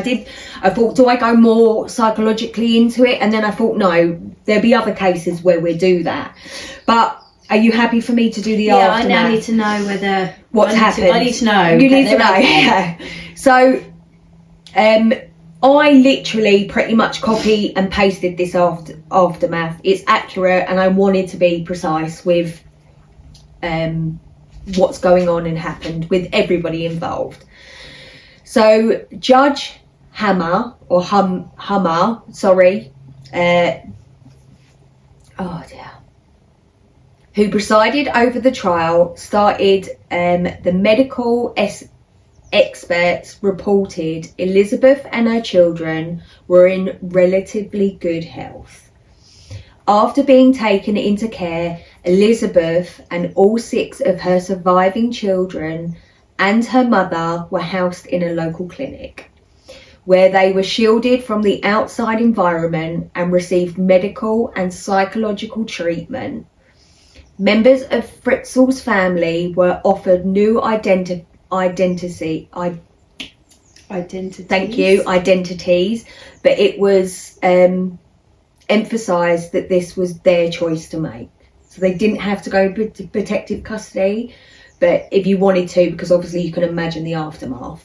thought, do I go more psychologically into it? And then I thought, no, there'll be other cases where we do that. But are you happy for me to do the aftermath? I now need to know whether what's happened. I need to know. You need to know. Okay. Yeah. So, I literally pretty much copy and pasted this aftermath. It's accurate, and I wanted to be precise with what's going on and happened with everybody involved. So Judge Hammer, or Hummer, sorry, oh dear, who presided over the trial, started the medical experts reported Elizabeth and her children were in relatively good health. After being taken into care, Elizabeth and all 6 of her surviving children and her mother were housed in a local clinic, where they were shielded from the outside environment and received medical and psychological treatment. Members of Fritzel's family were offered new identities, but it was emphasised that this was their choice to make. So they didn't have to go into protective custody, but if you wanted to, because obviously you can imagine the aftermath.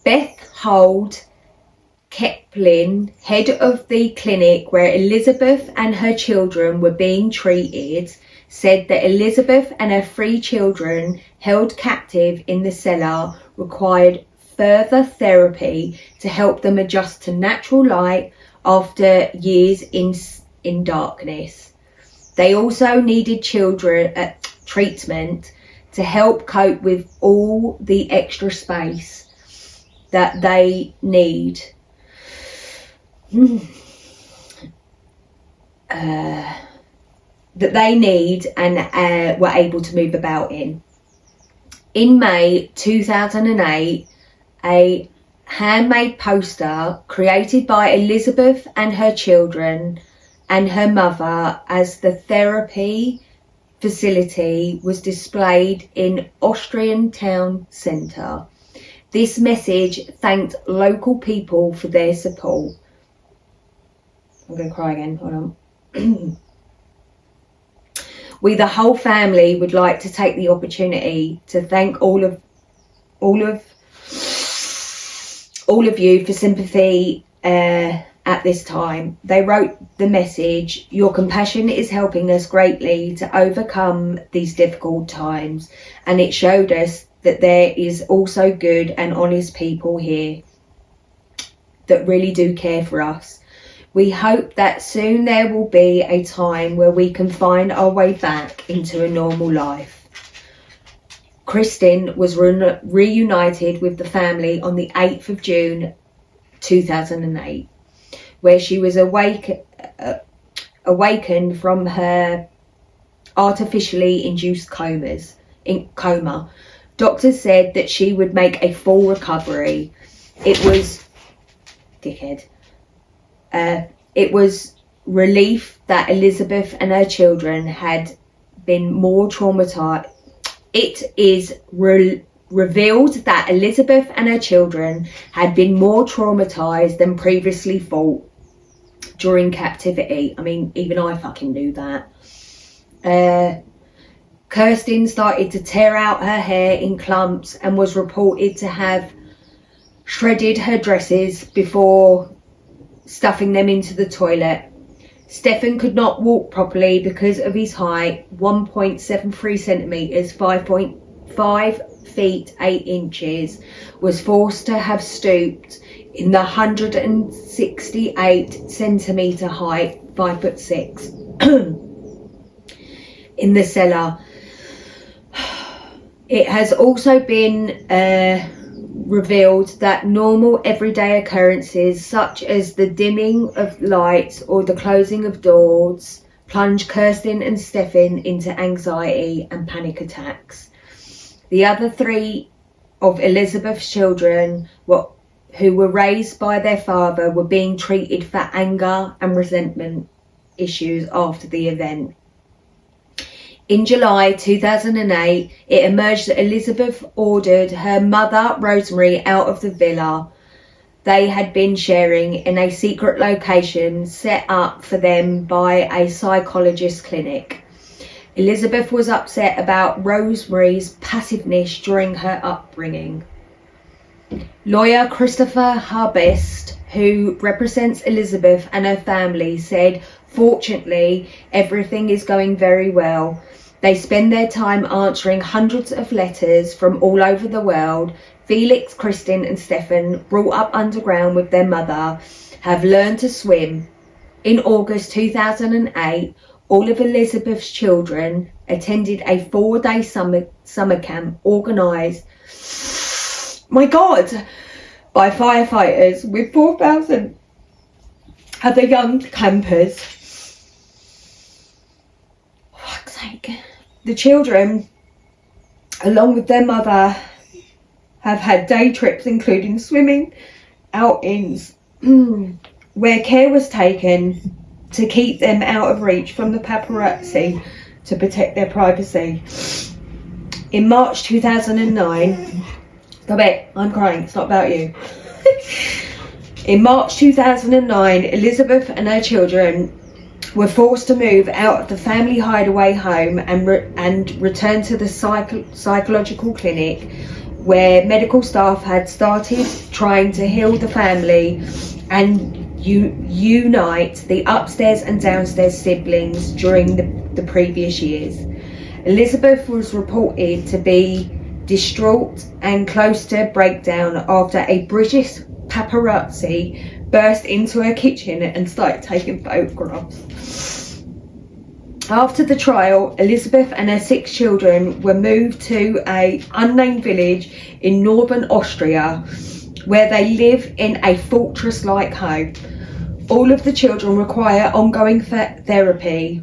Beth Hold Keplin, head of the clinic where Elizabeth and her children were being treated, said that Elizabeth and her 3 children held captive in the cellar required further therapy to help them adjust to natural light after years in darkness. They also needed treatment to help cope with all the extra space that they need. And were able to move about in. In May 2008, a handmade poster created by Elizabeth and her children and her mother as the therapy facility was displayed in Austrian town centre. This message thanked local people for their support. I'm going to cry again, hold on. We, the whole family, would like to take the opportunity to thank all of you for sympathy at this time. They wrote the message, your compassion is helping us greatly to overcome these difficult times, and it showed us that there is also good and honest people here that really do care for us. We hope that soon there will be a time where we can find our way back into a normal life. Kristin was reunited with the family on the 8th of June 2008, where she was awakened from her artificially induced coma. Doctors said that she would make a full recovery. It was relief that Elizabeth and her children had been more traumatized. It is revealed that Elizabeth and her children had been more traumatized than previously thought during captivity. I mean, even I fucking knew that. Kristin started to tear out her hair in clumps and was reported to have shredded her dresses before stuffing them into the toilet. Stefan could not walk properly because of his height, 1.73 centimetres, 5.5 feet 8 inches, was forced to have stooped in the 168 centimetre height, 5'6", in the cellar. It has also been revealed that normal everyday occurrences such as the dimming of lights or the closing of doors plunge Kirsten and Stefan into anxiety and panic attacks. The other three of Elizabeth's children who were raised by their father were being treated for anger and resentment issues after the event. In July 2008, it emerged that Elizabeth ordered her mother, Rosemary, out of the villa they had been sharing in a secret location set up for them by a psychologist clinic. Elizabeth was upset about Rosemary's passiveness during her upbringing. Lawyer Christopher Harbest, who represents Elizabeth and her family, said, "Fortunately, everything is going very well. They spend their time answering hundreds of letters from all over the world. Felix, Kristen and Stefan, brought up underground with their mother, have learned to swim. In August 2008, all of Elizabeth's children attended a 4-day summer camp organised, my God, by firefighters with 4,000 other young campers." For fuck's sake. The children, along with their mother, have had day trips including swimming outings where care was taken to keep them out of reach from the paparazzi to protect their privacy. In March 2009, stop it, I'm crying, it's not about you. In March 2009, Elizabeth and her children were forced to move out of the family hideaway home and return to the psychological clinic, where medical staff had started trying to heal the family and unite the upstairs and downstairs siblings during the previous years. Elizabeth was reported to be distraught and close to breakdown after a British paparazzi burst into her kitchen and started taking photographs. After the trial, Elizabeth and her 6 children were moved to an unnamed village in northern Austria, where they live in a fortress-like home. All of the children require ongoing therapy.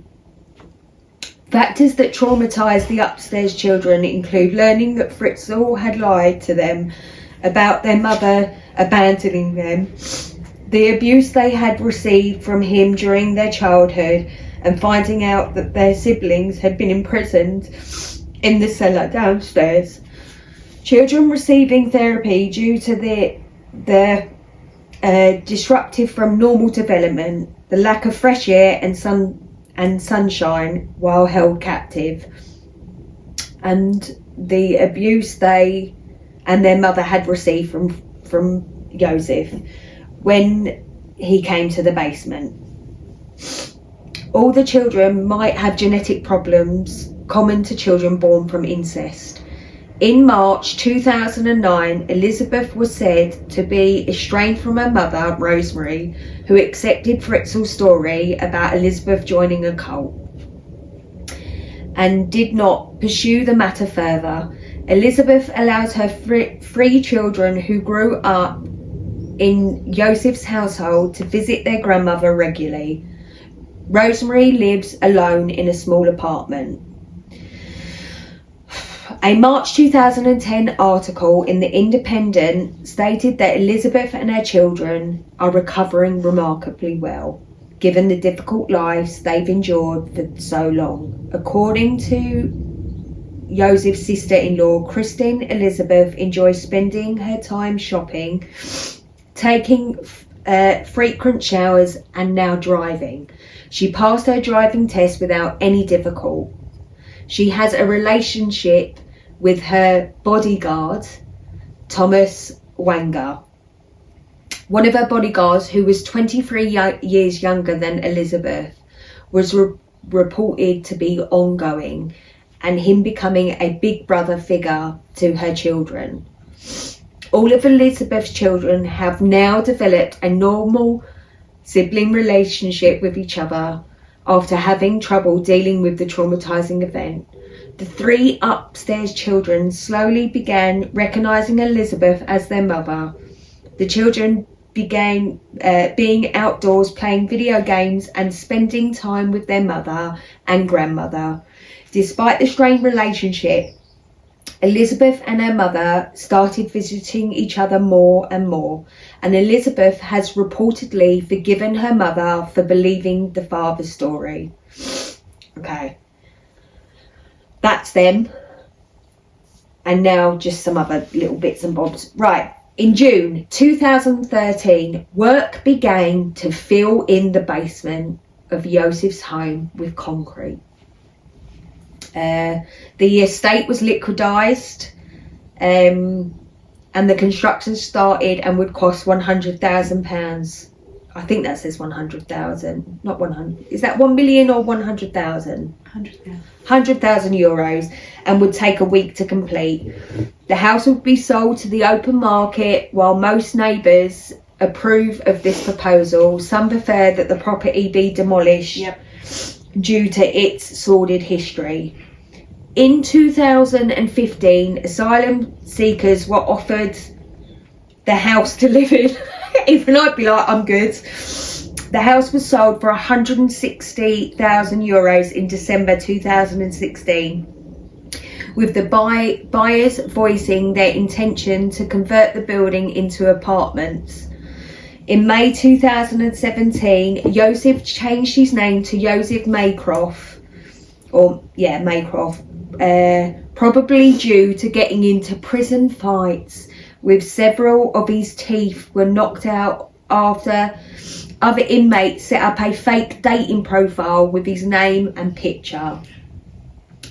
Factors that traumatise the upstairs children include learning that Fritzel had lied to them about their mother abandoning them, the abuse they had received from him during their childhood, and finding out that their siblings had been imprisoned in the cellar downstairs. Children receiving therapy due to their disruptive from normal development, the lack of fresh air and sunshine while held captive, and the abuse they and their mother had received from Josef when he came to the basement. All the children might have genetic problems common to children born from incest. In March 2009, Elizabeth was said to be estranged from her mother, Rosemary, who accepted Fritzel's story about Elizabeth joining a cult and did not pursue the matter further. Elizabeth allows her 3 children who grew up in Josef's household to visit their grandmother regularly. Rosemary lives alone in a small apartment. A March 2010 article in The Independent stated that Elizabeth and her children are recovering remarkably well, given the difficult lives they've endured for so long. According to Josef's sister-in-law, Kristen, Elizabeth enjoys spending her time shopping, taking frequent showers, and now driving. She passed her driving test without any difficulty. She has a relationship with her bodyguard, Thomas Wanger. One of her bodyguards, who was 23 years younger than Elizabeth, was reported to be ongoing, and him becoming a big brother figure to her children. All of Elizabeth's children have now developed a normal sibling relationship with each other after having trouble dealing with the traumatizing event. The 3 upstairs children slowly began recognizing Elizabeth as their mother. The children began being outdoors, playing video games and spending time with their mother and grandmother. Despite the strained relationship, Elizabeth and her mother started visiting each other more and more, and Elizabeth has reportedly forgiven her mother for believing the father's story. Okay, that's them. And now just some other little bits and bobs. Right, in June 2013, work began to fill in the basement of Josef's home with concrete. The estate was liquidised, and the construction started and would cost £100,000. I think that says 100,000, not 100. Is that 1 million or 100,000? 100,000 euros, and would take a week to complete. The house would be sold to the open market. While most neighbours approve of this proposal, some prefer that the property be demolished due to its sordid history. In 2015, asylum seekers were offered the house to live in. Even I'd be like, I'm good. The house was sold for 160,000 euros in December 2016, with the buyers voicing their intention to convert the building into apartments. In May 2017, Josef changed his name to Josef Maycroft, probably due to getting into prison fights, with several of his teeth were knocked out after other inmates set up a fake dating profile with his name and picture.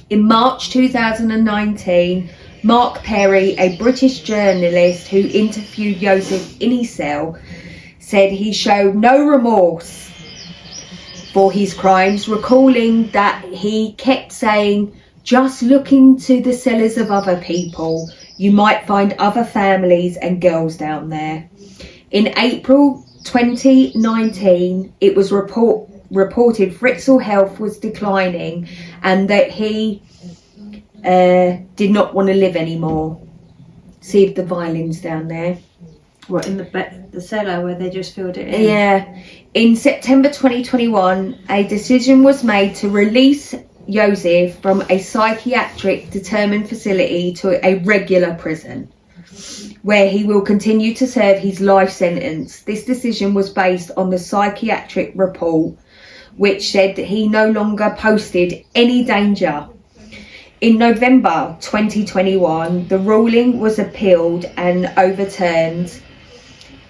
In March 2019, Mark Perry, a British journalist who interviewed Josef in his cell, said he showed no remorse for his crimes, recalling that he kept saying, "Just look into the cellars of other people. You might find other families and girls down there." In April 2019, it was reported Fritzel's health was declining and that he did not want to live anymore. See if the violin's down there. What, in the cellar where they just filled it in? Yeah. In September 2021, a decision was made to release Josef from a psychiatric determined facility to a regular prison, where he will continue to serve his life sentence. This decision was based on the psychiatric report, which said that he no longer posted any danger. In November 2021, the ruling was appealed and overturned,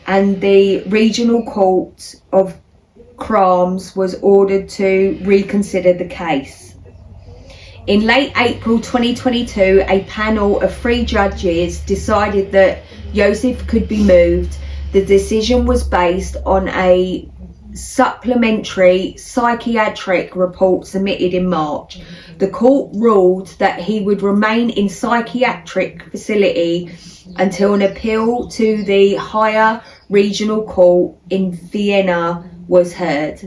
and the Regional Court of Crimes was ordered to reconsider the case. In late April 2022, a panel of 3 judges decided that Josef could be moved. The decision was based on a supplementary psychiatric report submitted in March. The court ruled that he would remain in psychiatric facility until an appeal to the higher regional court in Vienna was heard.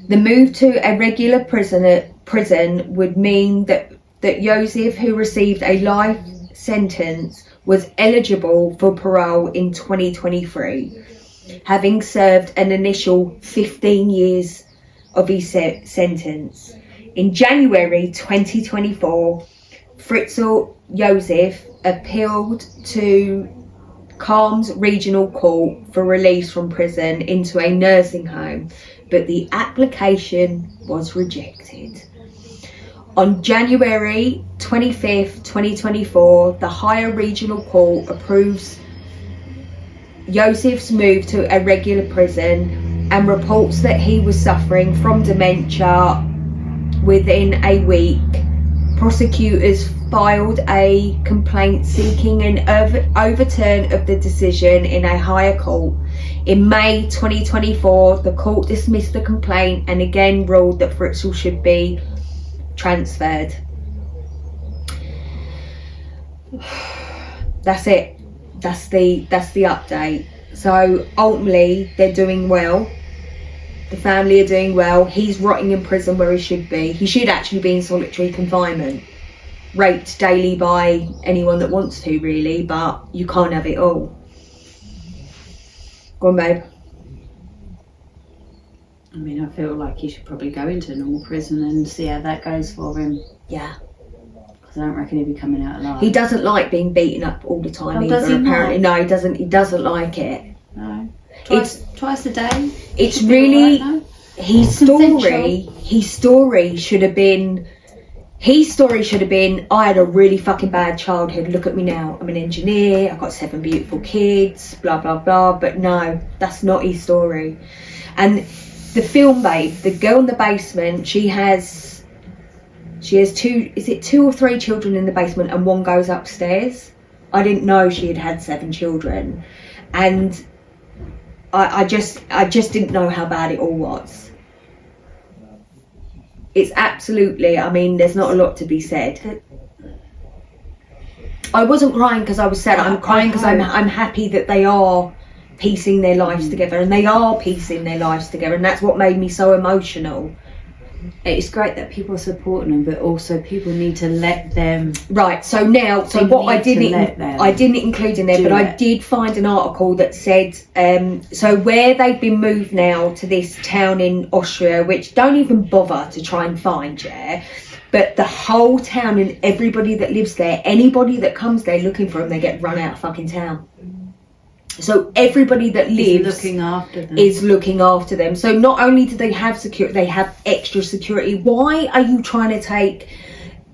The move to a regular prison would mean that Josef, who received a life sentence, was eligible for parole in 2023, having served an initial 15 years of his sentence. In January 2024, Fritzel Josef appealed to Calm's Regional Court for release from prison into a nursing home, but the application was rejected. On January 25th, 2024, the higher regional court approves Josef's move to a regular prison and reports that he was suffering from dementia. Within a week, prosecutors filed a complaint seeking an overturn of the decision in a higher court. In May 2024, the court dismissed the complaint and again ruled that Fritzel should be transferred. That's it. that's the update. So ultimately, they're doing well. The family are doing well. He's rotting in prison where he should be. He should actually be in solitary confinement, raped daily by anyone that wants to, really. But you can't have it all. Go on, babe. I mean, I feel like he should probably go into a normal prison and see how that goes for him. Yeah. Because I don't reckon he'll be coming out alive. He doesn't like being beaten up all the time either. Does he Apparently, not? no, he doesn't. He doesn't like it. No. Twice a day. It's really right, no? his story should have been. His story should have been, I had a really fucking bad childhood. Look at me now. I'm an engineer. I've got 7 beautiful kids. Blah blah blah. But no, that's not his story. And the film, babe, the girl in the basement, she has 2. Is it 2 or 3 children in the basement, and one goes upstairs. I didn't know she had 7 children, and I just didn't know how bad it all was. It's absolutely, I mean, there's not a lot to be said. I wasn't crying because I was sad. I'm crying because I'm happy that they are piecing their lives together, and they are piecing their lives together, and that's what made me so emotional. It's great that people are supporting them, but also people need to let them. Right. So now, what I didn't include in there, but I did find an article that said, so where they've been moved now to this town in Austria, which don't even bother to try and find, yeah. But the whole town and everybody that lives there, anybody that comes there looking for them, they get run out of fucking town. So everybody that lives is looking after them. So not only do they have security, they have extra security. Why are you trying to take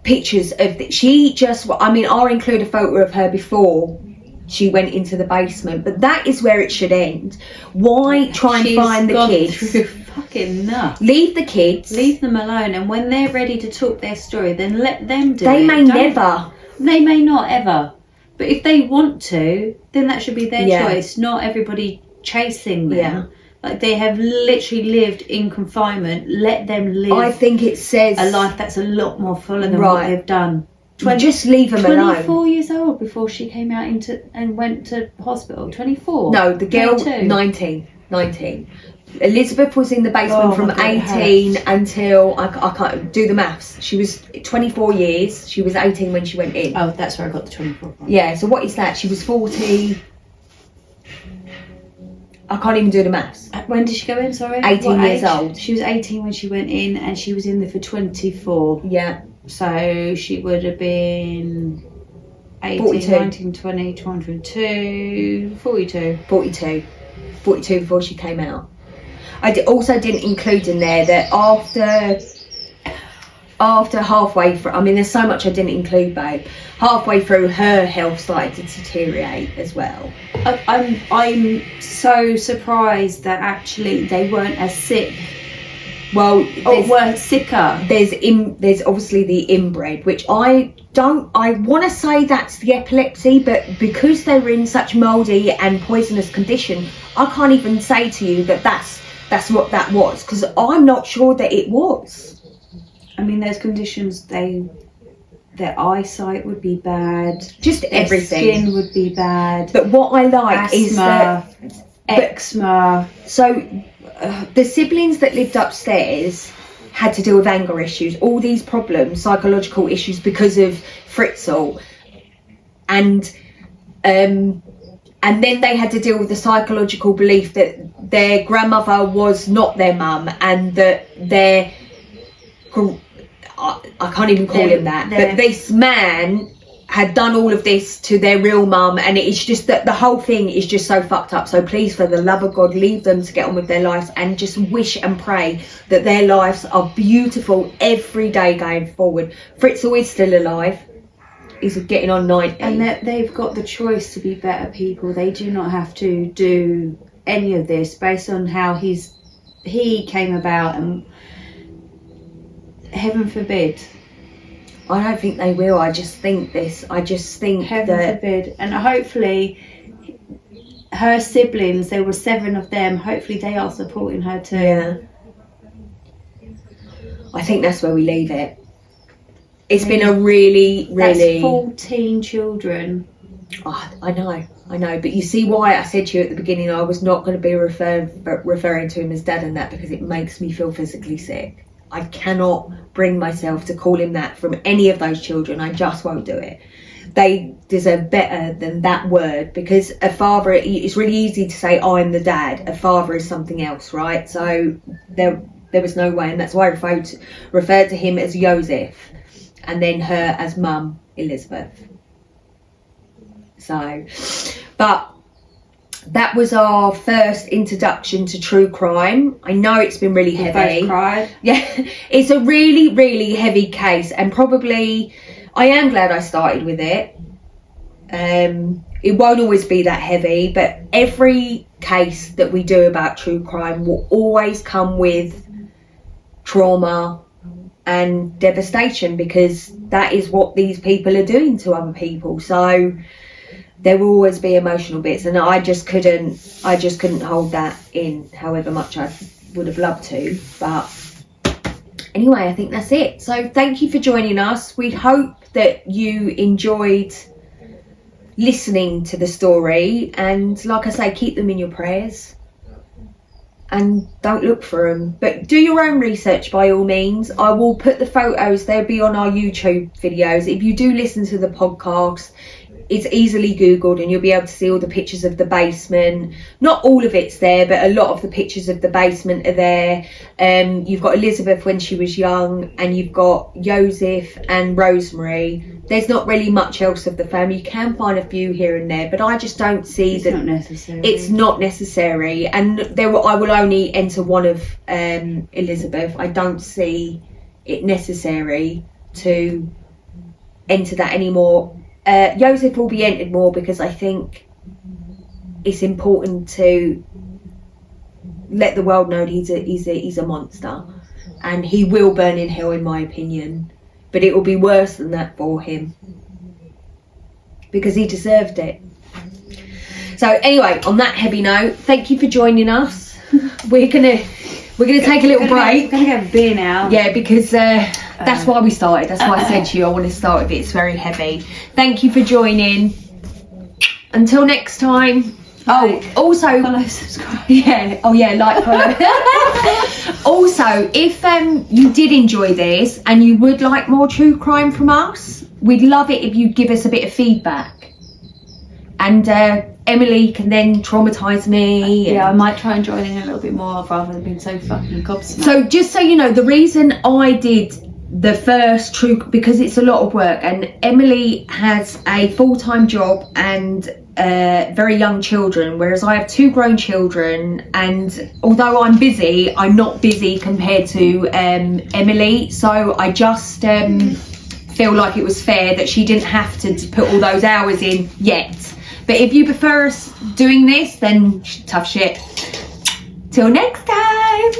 pictures of I'll include a photo of her before she went into the basement, but that is where it should end. Why try and find the kids? Fucking enough. Leave the kids. Leave them alone, and when they're ready to talk their story, then let them do it. They may never. They may not ever. But if they want to, then that should be their choice, not everybody chasing them. Yeah. Like, they have literally lived in confinement. Let them live. I think it says a life that's a lot more fuller than what they've done. Just leave them alone. 24 years old before she came out and went to hospital. 24. No, the girl 22. 19. Elizabeth was in the basement from 18 until I can't do the maths. She was 24 years. She was 18 when she went in. Oh, that's where I got the 24 from. Yeah. So what is that? She was 40. I can't even do the maths. When did she go in? Sorry. 18 years old. She was 18 when she went in, and she was in there for 24. Yeah. So she would have been 18, 42. 19, 20, 22, 42. 42 before she came out. I also didn't include in there that after halfway through, I mean, there's so much I didn't include, babe. Halfway through, her health started to deteriorate as well. I'm so surprised that actually they weren't as sick. Well, weren't sicker. There's obviously the inbred, which I want to say that's the epilepsy, but because they were in such mouldy and poisonous condition, I can't even say to you that that's what that was, because I'm not sure that it was. I mean, those conditions, their eyesight would be bad. Just everything. Skin would be bad. But what I like is that eczema. So the siblings that lived upstairs had to deal with anger issues, all these problems, psychological issues because of Fritzel, and then they had to deal with the psychological belief that their grandmother was not their mum, and that I can't even call him that, but this man had done all of this to their real mum, and it's just that the whole thing is just so fucked up. So please, for the love of God, leave them to get on with their lives, and just wish and pray that their lives are beautiful every day going forward. Fritzel is still alive. He's getting on 90. And that they've got the choice to be better people. They do not have to do any of this based on how he came about, and heaven forbid. I don't think they will. I just think Heaven forbid. And hopefully her siblings, there were 7 of them, hopefully they are supporting her too. Yeah. I think that's where we leave it. It's been a really That's 14 children. Oh, I know, but you see why I said to you at the beginning I was not going to be referring to him as dad and that, because it makes me feel physically sick. I cannot bring myself to call him that from any of those children. I just won't do it. They deserve better than that word, because a father, it's really easy to say I'm the dad. A father is something else, right? So there was no way, and that's why I referred to him as Josef and then her as mum, Elizabeth. So, but that was our first introduction to true crime. I know it's been really heavy. Both cried. Yeah, it's a really, really heavy case, and probably I am glad I started with it. It won't always be that heavy, but every case that we do about true crime will always come with trauma and devastation, because that is what these people are doing to other people. So there will always be emotional bits, and I just couldn't hold that in, however much I would have loved to. But anyway, I think that's it. So thank you for joining us. We hope that you enjoyed listening to the story, and like I say, keep them in your prayers and don't look for them, but do your own research by all means. I will put the photos, they'll be on our YouTube videos. If you do listen to the podcast, it's easily googled and you'll be able to see all the pictures of the basement. Not all of it's there, but a lot of the pictures of the basement are there. You've got Elizabeth when she was young, and you've got Josef and Rosemary. There's not really much else of the family. You can find a few here and there, but I just don't see that. Not necessary. It's not necessary, and I will only enter one of Elizabeth. I don't see it necessary to enter that anymore. Josef will be entered more, because I think it's important to let the world know he's a monster, and he will burn in hell, in my opinion. But it will be worse than that for him, because he deserved it. So anyway, on that heavy note, thank you for joining us. We're gonna take a little break. We're gonna get a beer now. Yeah, because that's why we started. That's why I said to you I want to start with it. It's very heavy. Thank you for joining. Until next time. Also follow, subscribe. Yeah. Oh yeah, like, follow. Also, if you did enjoy this and you would like more true crime from us, we'd love it if you'd give us a bit of feedback. And Emily can then traumatise me. Yeah, I might try and join in a little bit more rather than being so fucking gobsmacked. So just so you know, the reason I did the first because it's a lot of work, and Emily has a full-time job and very young children, whereas I have 2 grown children, and although I'm busy, I'm not busy compared to Emily. So I just feel like it was fair that she didn't have to put all those hours in yet. But if you prefer us doing this, then tough shit. Till next time.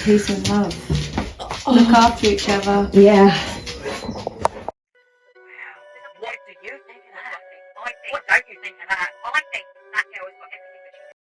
Peace and love. Look after each other. Yeah. What do you think of that? What don't you think of that?